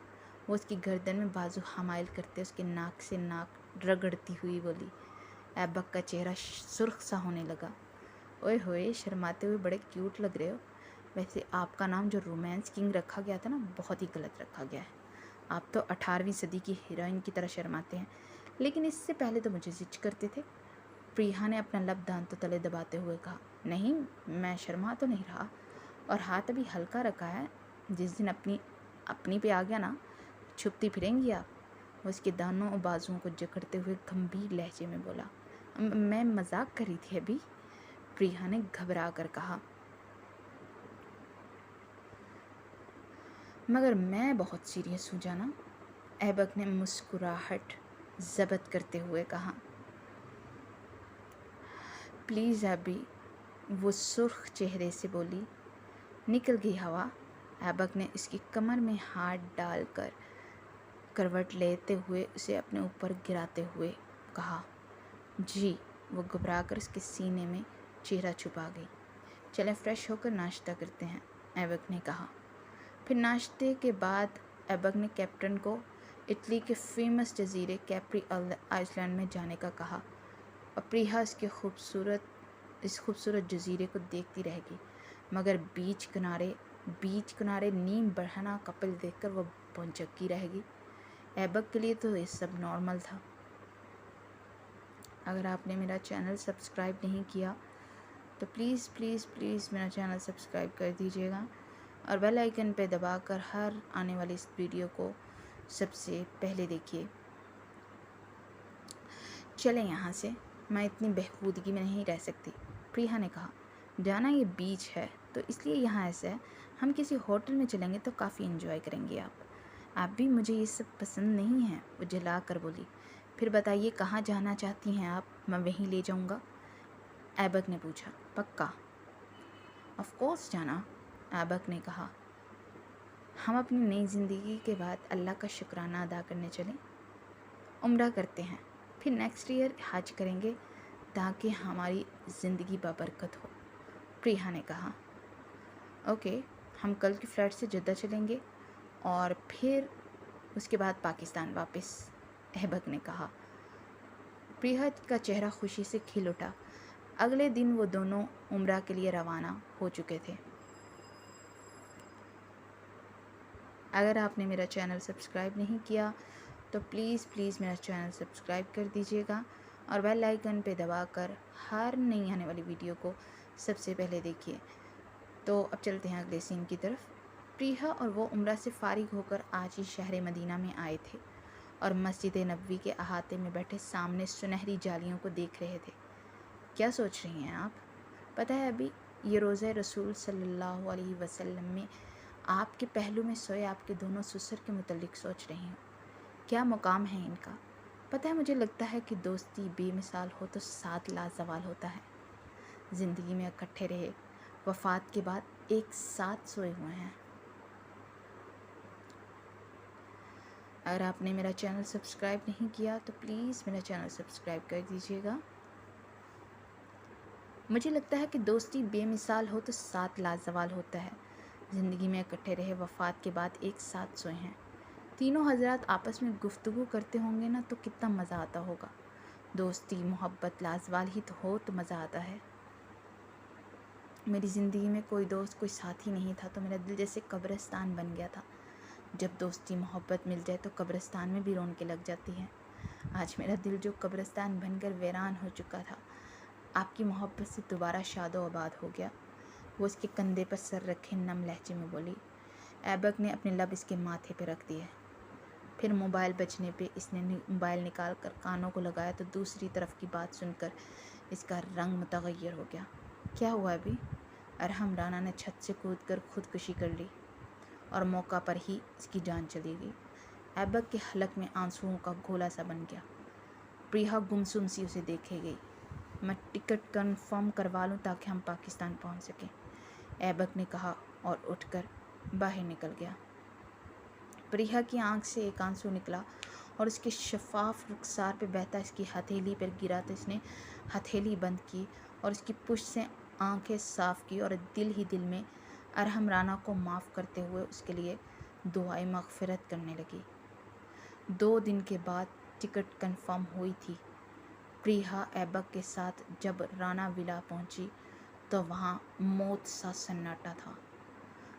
वो उसकी गर्दन में बाजू हमाइल करते उसके नाक से नाक रगड़ती हुई बोली। ऐबक का चेहरा सुर्ख सा होने लगा। ओए होए, शर्माते हुए बड़े क्यूट लग रहे हो। वैसे आपका नाम जो रोमांस किंग रखा गया था ना, बहुत ही गलत रखा गया है। आप तो 18वीं सदी की हीरोइन की तरह शर्माते हैं, लेकिन इससे पहले तो मुझे जिच करते थे। प्रिया ने अपना लब दांतों तले दबाते हुए कहा। नहीं, मैं शर्मा तो नहीं रहा, और हाथ अभी हल्का रखा है। जिस दिन अपनी पे आ गया ना, छुपती फिरेंगी आप। वो उसके दानों और बाजुओं को जकड़ते हुए गंभीर लहजे में बोला। मैं मजाक कर रही थी अभी, प्रिया ने घबरा कर कहा। मगर मैं बहुत सीरियस हूँ जाना, ऐबक ने मुस्कुराहट ज़ब्त करते हुए कहा। प्लीज़ अभी, वो सुर्ख चेहरे से बोली। निकल गई हवा। ऐबक ने इसकी कमर में हाथ डालकर करवट लेते हुए उसे अपने ऊपर गिराते हुए कहा। जी। वो घबरा कर उसके सीने में चेहरा छुपा गई। चलें फ्रेश होकर नाश्ता करते हैं, ऐबक ने कहा। फिर नाश्ते के बाद ऐबक ने कैप्टन को इटली के फेमस जजीरे कैप्री आइसलैंड में जाने का कहा, और प्रिया इस खूबसूरत जजीरे को देखती रहेगी। मगर बीच किनारे नीम बढ़ना कपल देखकर वो भौंचक्की रहेगी। ऐबक के लिए तो ये सब नॉर्मल था। अगर आपने मेरा चैनल सब्सक्राइब नहीं किया तो प्लीज़ प्लीज़ प्लीज़ मेरा चैनल सब्सक्राइब कर दीजिएगा, और बेल आइकन पे दबाकर हर आने वाली इस वीडियो को सबसे पहले देखिए। चलें यहाँ से, मैं इतनी बेहूदगी में नहीं रह सकती, प्रिया ने कहा। जाना, ये बीच है तो इसलिए यहाँ ऐसा है, हम किसी होटल में चलेंगे तो काफ़ी एंजॉय करेंगे आप। आप भी, मुझे ये सब पसंद नहीं है, वो जला कर बोली। फिर बताइए कहाँ जाना चाहती हैं आप, मैं वहीं ले जाऊँगा, ऐबक ने पूछा। पक्का? ऑफ कोर्स जाना, ऐबक ने कहा। हम अपनी नई ज़िंदगी के बाद अल्लाह का शुक्राना अदा करने चलें, उम्रा करते हैं, फिर नेक्स्ट ईयर हज करेंगे ताकि हमारी ज़िंदगी बाबरकत हो, प्रिया ने कहा। ओके, हम कल की फ़्लाइट से जद्दा चलेंगे और फिर उसके बाद पाकिस्तान वापस, ऐबक ने कहा। प्रिया का चेहरा खुशी से खिल उठा। अगले दिन वो दोनों उम्रा के लिए रवाना हो चुके थे। अगर आपने मेरा चैनल सब्सक्राइब नहीं किया तो प्लीज़ मेरा चैनल सब्सक्राइब कर दीजिएगा और बेल आइकन पे दबाकर हर नई आने वाली वीडियो को सबसे पहले देखिए। तो अब चलते हैं अगले सीन की तरफ। प्रिया और वो उम्रा से फारिग होकर आज ही शहर मदीना में आए थे और मस्जिद नबवी के अहाते में बैठे सामने सुनहरी जालियों को देख रहे थे। क्या सोच रही हैं आप? पता है अभी ये रोज़े रसूल सल्लल्लाहु अलैहि वसल्लम में आपके पहलू में सोए आपके दोनों ससुर के मुतल्लिक सोच रही हूँ। क्या मुकाम है इनका। पता है मुझे लगता है कि दोस्ती बेमिसाल हो तो साथ लाजवाल होता है। ज़िंदगी में इकट्ठे रहे, वफ़ात के बाद एक साथ सोए हुए हैं। अगर आपने मेरा चैनल सब्सक्राइब नहीं किया तो प्लीज़ मेरा चैनल सब्सक्राइब कर दीजिएगा। मुझे लगता है कि दोस्ती बेमिसाल हो तो साथ लाजवाल होता है। ज़िंदगी में इकट्ठे रहे, वफ़ात के बाद एक साथ सोए हैं। तीनों हज़रात आपस में गुफ्तगू करते होंगे ना तो कितना मज़ा आता होगा। दोस्ती मोहब्बत लाजवाल ही तो हो तो मज़ा आता है। मेरी ज़िंदगी में कोई दोस्त कोई साथी नहीं था तो मेरा दिल जैसे कब्रिस्तान बन गया था। जब दोस्ती मोहब्बत मिल जाए तो कब्रिस्तान में भी रौनकें लग जाती हैं। आज मेरा दिल जो कब्रिस्तान बनकर वीरान हो चुका था, आपकी मोहब्बत से दोबारा शादो आबाद हो गया। वो इसके कंधे पर सर रखे नम लहजे में बोली। ऐबक ने अपने लब इसके माथे पर रख दिए। फिर मोबाइल बजने पे इसने मोबाइल निकाल कर कानों को लगाया तो दूसरी तरफ की बात सुनकर इसका रंग मुतगय्यर हो गया। क्या हुआ अभी? अरहम राना ने छत से कूदकर खुदकुशी कर ली और मौका पर ही इसकी जान चली गई। ऐबक के हलक में आंसुओं का गोला सा बन गया। प्रिया गुमसुम सी उसे देखे गई। मैं टिकट कंफर्म करवा लूँ ताकि हम पाकिस्तान पहुँच सकें, ऐबक ने कहा और उठकर बाहर निकल गया। प्रिया की आंख से एक आंसू निकला और उसके शफाफ रुखसार पर बहता इसकी हथेली पर गिरा तो इसने हथेली बंद की और उसकी पुश्त से आंखें साफ की और दिल ही दिल में अरहम राना को माफ़ करते हुए उसके लिए दुआए मग़फ़िरत करने लगी। 2 दिन के बाद टिकट कंफर्म हुई थी। प्रिया ऐबक के साथ जब राना विला पहुंची तो वहाँ मौत सा सन्नाटा था।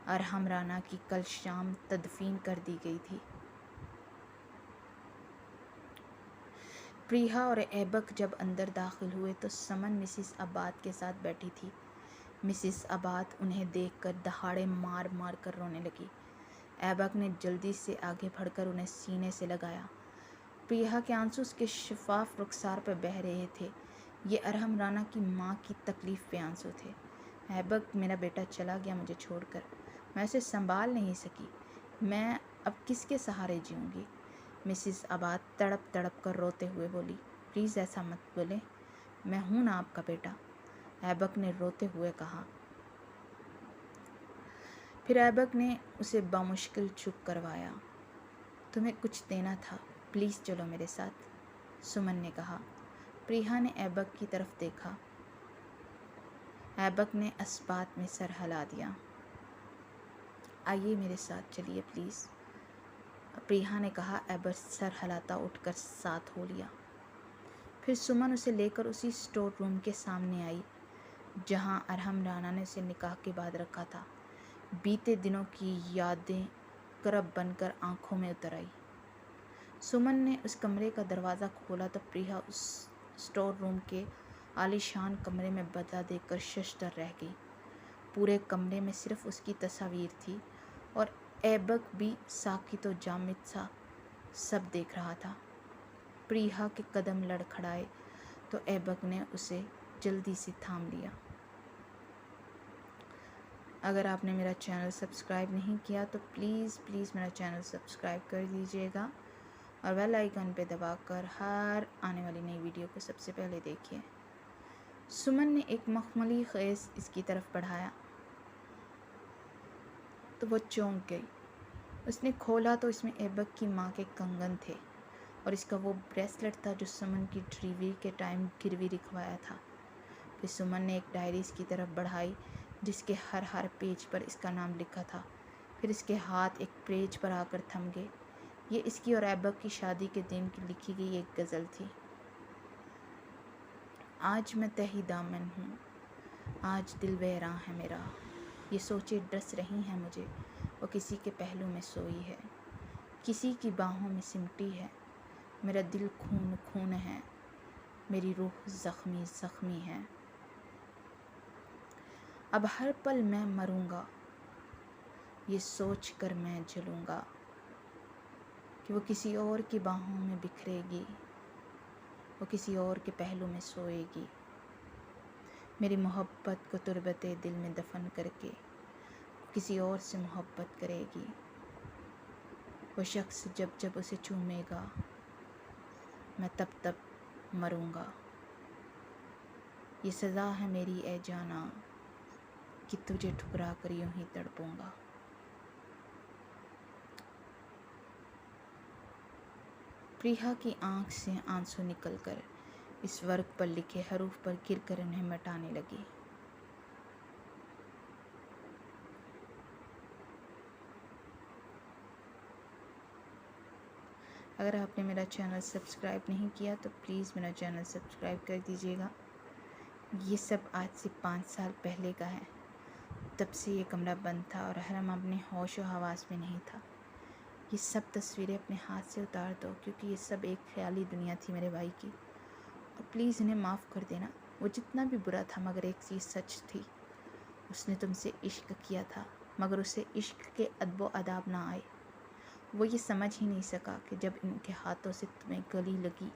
अरहम राना की कल शाम तदफीन कर दी गई थी। प्रिया और ऐबक जब अंदर दाखिल हुए तो समन मिसिस अब्बाद के साथ बैठी थी। मिसिस अब्बाद उन्हें देखकर दहाड़े मार मार कर रोने लगी। ऐबक ने जल्दी से आगे बढ़कर उन्हें सीने से लगाया। प्रिया के आंसू उसके शफाफ रुखसार पर बह रहे थे। ये अरहम राना की माँ की तकलीफ़ पे आंसू थे। ऐबक, मेरा बेटा चला गया मुझे छोड़कर, मैं उसे संभाल नहीं सकी, मैं अब किसके सहारे जीऊँगी? मिसिस अब्बाद तड़प तड़प कर रोते हुए बोली। प्लीज़ ऐसा मत बोले, मैं हूँ ना आपका बेटा, ऐबक ने रोते हुए कहा। फिर ऐबक ने उसे बामुश्किल चुप करवाया। तुम्हें कुछ देना था, प्लीज़ चलो मेरे साथ, सुमन ने कहा। प्रिया ने ऐबक की तरफ देखा। ऐबक ने अस्बात में सर हिला दिया। आइए मेरे साथ चलिए प्लीज़, प्रिया ने कहा। ऐबक सर हिलाता उठकर साथ हो लिया। फिर सुमन उसे लेकर उसी स्टोर रूम के सामने आई जहां अरहम राना ने उसे निकाह के बाद रखा था। बीते दिनों की यादें करब बनकर आंखों में उतर आई। सुमन ने उस कमरे का दरवाज़ा खोला तो प्रिया उस स्टोर रूम के आलीशान कमरे में बदला देखकर शशदर रह गई। पूरे कमरे में सिर्फ उसकी तस्वीर थी और ऐबक भी साकित और जामिद सा सब देख रहा था। प्रिया के कदम लड़खड़ाए तो ऐबक ने उसे जल्दी से थाम लिया। अगर आपने मेरा चैनल सब्सक्राइब नहीं किया तो प्लीज़ प्लीज़ मेरा चैनल सब्सक्राइब कर दीजिएगा और बेल आइकन पे दबाकर हर आने वाली नई वीडियो को सबसे पहले देखिए। सुमन ने एक मखमली ख़ेस इसकी तरफ बढ़ाया तो वो चौंक गई। उसने खोला तो इसमें ऐबक की माँ के कंगन थे और इसका वो ब्रेसलेट था जो सुमन की डिलीवरी के टाइम गिरवी रखवाया था। फिर सुमन ने एक डायरी इसकी तरफ बढ़ाई जिसके हर पेज पर इसका नाम लिखा था। फिर इसके हाथ एक पेज पर आकर थम गए। ये इसकी और ऐबक की शादी के दिन की लिखी गई एक गज़ल थी। आज मैं तही दामन हूँ, आज दिल वैरां है मेरा, ये सोचे डस रही है मुझे, वो किसी के पहलू में सोई है, किसी की बाहों में सिमटी है, मेरा दिल खून खून है, मेरी रूह ज़ख्मी ज़ख्मी है। अब हर पल मैं मरूंगा, ये सोच कर मैं जलूंगा कि वो किसी और की बाहों में बिखरेगी, वो किसी और के पहलू में सोएगी। मेरी मोहब्बत को तुरबते दिल में दफन करके किसी और से मोहब्बत करेगी। वो शख्स जब जब उसे चूमेगा, मैं तब तब मरूंगा। ये सज़ा है मेरी ए जाना कि तुझे ठुकरा कर यूं ही तड़पूंगा। प्रिया की आंख से आंसू निकलकर इस वर्क पर लिखे हरूफ पर गिरकर उन्हें मिटाने लगी। अगर आपने मेरा चैनल सब्सक्राइब नहीं किया तो प्लीज़ मेरा चैनल सब्सक्राइब कर दीजिएगा। ये सब आज से 5 साल पहले का है। तब से ये कमरा बंद था और हरम अपने होश व हवास में नहीं था। ये सब तस्वीरें अपने हाथ से उतार दो क्योंकि ये सब एक ख्याली दुनिया थी मेरे भाई की। और प्लीज़ इन्हें माफ़ कर देना। वो जितना भी बुरा था मगर एक चीज़ सच थी, उसने तुमसे इश्क किया था मगर उसे इश्क के अदब अदाब ना आए। वो ये समझ ही नहीं सका कि जब इनके हाथों से तुम्हें गली लगी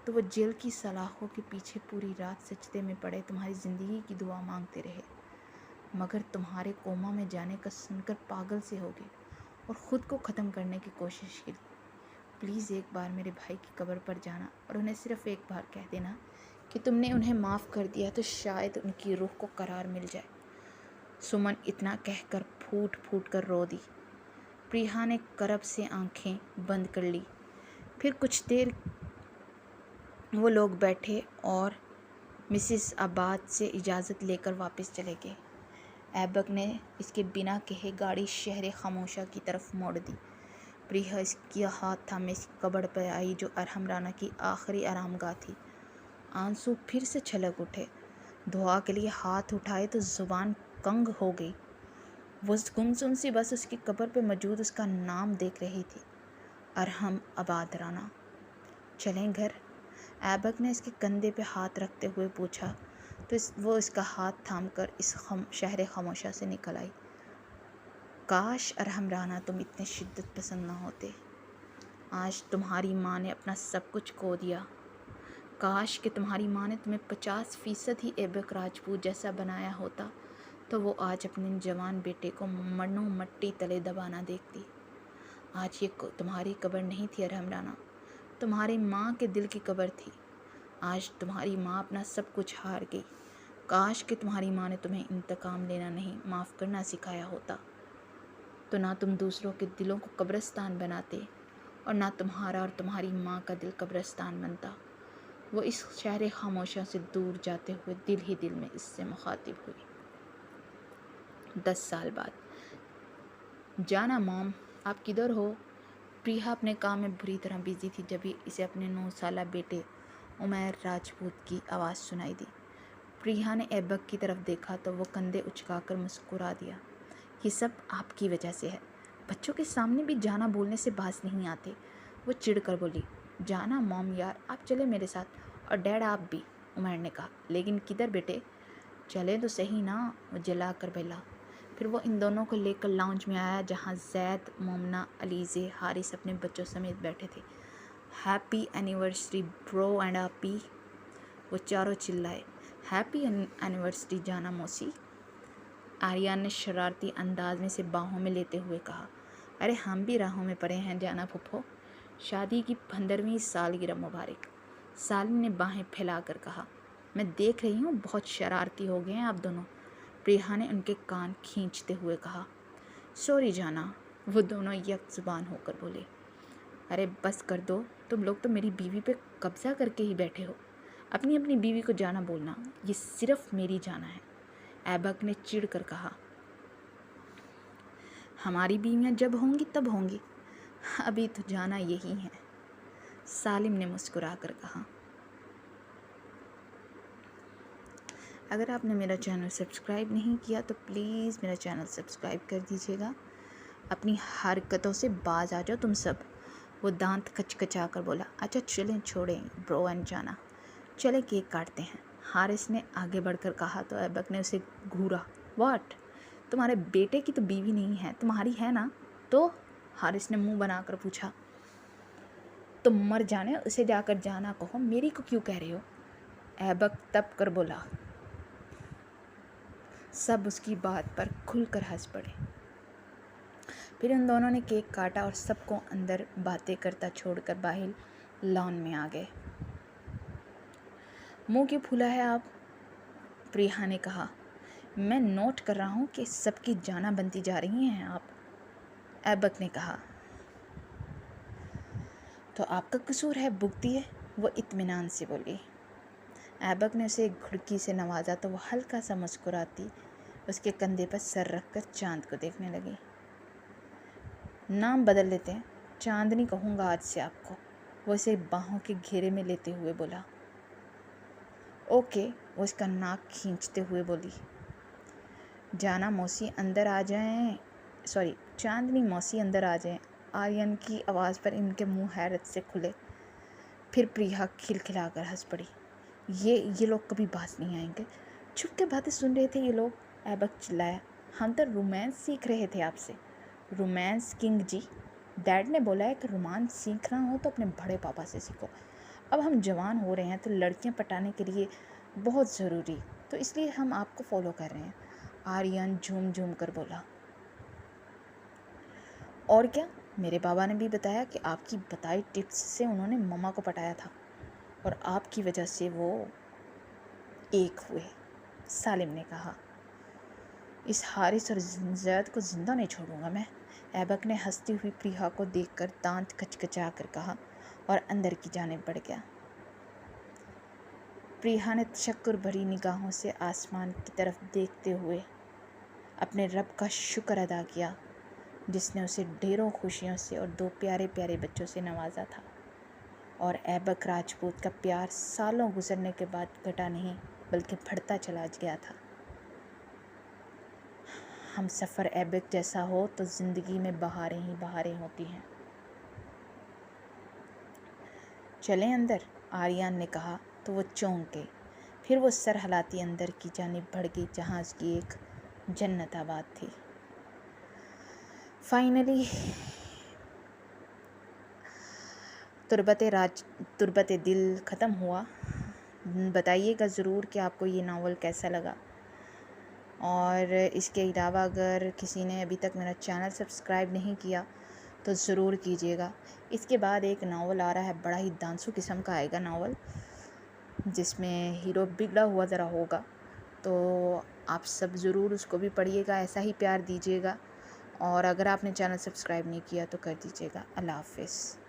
तो वो जेल की सलाखों के पीछे पूरी रात सजदे में पड़े तुम्हारी ज़िंदगी की दुआ मांगते रहे, मगर तुम्हारे कोमा में जाने का सुनकर पागल से हो गए और ख़ुद को ख़त्म करने की कोशिश की। प्लीज़ एक बार मेरे भाई की कब्र पर जाना और उन्हें सिर्फ़ एक बार कह देना कि तुमने उन्हें माफ़ कर दिया तो शायद उनकी रूह को करार मिल जाए। सुमन इतना कहकर फूट फूट कर रो दी। प्रिया ने करब से आंखें बंद कर ली। फिर कुछ देर वो लोग बैठे और मिसिस आबाद से इजाज़त लेकर वापस चले गए। ऐबक ने इसके बिना कहे गाड़ी शहर खामोशा की तरफ मोड़ दी। प्रिया इसकी हाथ थामे इसकी कब्र पर आई जो अरहम राना की आखिरी आरामगाह थी। आंसू फिर से छलक उठे। दुआ के लिए हाथ उठाए तो ज़ुबान कंग हो गई। वो गुमसुम सी बस उसकी कब्र पे मौजूद उसका नाम देख रही थी, अरहम आबाद राना। चलें घर? ऐबक ने इसके कंधे पे हाथ रखते हुए पूछा तो वो इसका हाथ थामकर इस शहर खामोशा से निकल आई। काश अरहम राना तुम इतने शिद्दत पसंद ना होते। आज तुम्हारी माँ ने अपना सब कुछ खो दिया। काश कि तुम्हारी माँ ने तुम्हें 50% ही ऐबक राजपूत जैसा बनाया होता तो वो आज अपने जवान बेटे को मन्नो मट्टी तले दबाना देखती। आज ये तुम्हारी कब्र नहीं थी अरहम राना, तुम्हारी माँ के दिल की कब्र थी। आज तुम्हारी माँ अपना सब कुछ हार गई। काश कि तुम्हारी माँ ने तुम्हें इंतकाम लेना नहीं माफ़ करना सिखाया होता तो ना तुम दूसरों के दिलों को कब्रिस्तान बनाते और ना तुम्हारा और तुम्हारी माँ का दिल कब्रिस्तान बनता। वो इस शहर खामोशा से दूर जाते हुए दिल ही दिल में इससे मुखातिब हुई। 10 साल बाद। जाना मॉम, आप किधर हो? प्रिया अपने काम में बुरी तरह बिजी थी जब इसे अपने 9 साला बेटे उमैर राजपूत की आवाज़ सुनाई दी। प्रिया ने ऐबक की तरफ देखा तो वो कंधे उचकाकर मुस्कुरा दिया। ये सब आपकी वजह से है। बच्चों के सामने भी जाना बोलने से बाज नहीं आते। वो चिढ़कर बोली, जाना मॉम यार, आप चले मेरे साथ और डैड आप भी, उमैर ने कहा। लेकिन किधर बेटे? चले तो सही ना, वो जला कर बोला। फिर वो इन दोनों को लेकर लाउंज में आया जहाँ जैद, मोमना, अलीज़े, हारिस अपने बच्चों समेत बैठे थे। हैप्पी एनिवर्सरी ब्रो एंड आपी, वो चारों चिल्लाए। हैप्पी एनिवर्सरी जाना मौसी। आर्यन ने शरारती अंदाज में से बाहों में लेते हुए कहा। अरे हम भी राहों में पड़े हैं जाना फुफ्फो, शादी की 15वीं सालगिरह मुबारक। सालिम ने बाहें फैलाकर कहा। मैं देख रही हूँ बहुत शरारती हो गए हैं आप दोनों, प्रिया ने उनके कान खींचते हुए कहा। सॉरी जाना, वो दोनों यकजुबान होकर बोले। अरे बस कर दो, तुम लोग तो मेरी बीवी पे कब्जा करके ही बैठे हो। अपनी अपनी बीवी को जाना बोलना, ये सिर्फ मेरी जाना है, ऐबक ने चिढ़ कर कहा। हमारी बीवियाँ जब होंगी तब होंगी, अभी तो जाना यही है, सालिम ने मुस्कुरा कर कहा। अगर आपने मेरा चैनल सब्सक्राइब नहीं किया तो प्लीज़ मेरा चैनल सब्सक्राइब कर दीजिएगा। अपनी हरकतों से बाज आ जाओ तुम सब, वो दांत कचकचा कर बोला। अच्छा चलें, छोड़ें ब्रो एंड जाना, चले केक काटते हैं, हारिस ने आगे बढ़कर कहा तो ऐबक ने उसे घूरा। व्हाट, तुम्हारे बेटे की तो बीवी नहीं है, तुम्हारी है ना? तो हारिस ने मुंह बनाकर पूछा। तुम मर जाने, उसे जाकर जाना कहो, मेरी को क्यों कह रहे हो? ऐबक तप कर बोला। सब उसकी बात पर खुलकर हंस पड़े। फिर उन दोनों ने केक काटा और सबको अंदर बातें करता छोड़कर बाहर लॉन में आ गए। मुंह क्यों फूला है आप? प्रिया ने कहा। मैं नोट कर रहा हूँ कि सबकी जाना बनती जा रही हैं आप, ऐबक ने कहा। तो आपका कसूर है, भुगती है, वो इत्मीनान से बोली। ऐबक ने उसे एक घुड़की से नवाजा तो वो हल्का सा मुस्कुराती उसके कंधे पर सर रखकर चांद को देखने लगी। नाम बदल लेते हैं, चांदनी कहूँगा आज से आपको, वो इसे बाहों के घेरे में लेते हुए बोला। ओके, वो इसका नाक खींचते हुए बोली। जाना मौसी अंदर आ जाएं, सॉरी चांदनी मौसी अंदर आ जाएं। आर्यन की आवाज़ पर इनके मुंह हैरत से खुले। फिर प्रिया खिलखिलाकर हंस पड़ी। ये लोग कभी बाज नहीं आएंगे, छुप के बातें सुन रहे थे ये लोग, ऐबक चिल्लाया। हम तो रोमांस सीख रहे थे आपसे। रोमांस किंग जी, डैड ने बोला है कि रोमांस सीखना हो तो अपने बड़े पापा से सीखो। अब हम जवान हो रहे हैं तो लड़कियां पटाने के लिए बहुत ज़रूरी, तो इसलिए हम आपको फॉलो कर रहे हैं, आर्यन झूम झूम कर बोला। और क्या, मेरे बाबा ने भी बताया कि आपकी बताई टिप्स से उन्होंने मम्मा को पटाया था और आपकी वजह से वो एक हुए, सालिम ने कहा। इस हारिस और जैद को जिंदा नहीं छोड़ूंगा मैं, ऐबक ने हंसती हुई प्रिया को देखकर दांत कचकचा कर कहा और अंदर की जानिब बढ़ गया। प्रिया ने तशक्कुर भरी निगाहों से आसमान की तरफ देखते हुए अपने रब का शुक्र अदा किया जिसने उसे ढेरों खुशियों से और 2 प्यारे प्यारे बच्चों से नवाजा था। और ऐबक राजपूत का प्यार सालों गुजरने के बाद घटा नहीं बल्कि बढ़ता चला गया था। हम सफ़र ऐबक जैसा हो तो ज़िंदगी में बहारें ही बहारें होती हैं। चलें अंदर, आर्यन ने कहा तो वो चौंक गई। फिर वो सर हिलाती अंदर की जानिब बढ़ गई जहाँ उसकी एक जन्नत आबाद थी। फाइनली तुरबत दिल ख़त्म हुआ। बताइएगा ज़रूर कि आपको ये नावल कैसा लगा। और इसके अलावा अगर किसी ने अभी तक मेरा चैनल सब्सक्राइब नहीं किया तो ज़रूर कीजिएगा। इसके बाद एक नावल आ रहा है, बड़ा ही दांसू किस्म का आएगा नावल, जिसमें हीरो बिगड़ा हुआ ज़रा होगा, तो आप सब ज़रूर उसको भी पढ़िएगा, ऐसा ही प्यार दीजिएगा। और अगर आपने चैनल सब्सक्राइब नहीं किया तो कर दीजिएगा। अल्लाह हाफ़िज़।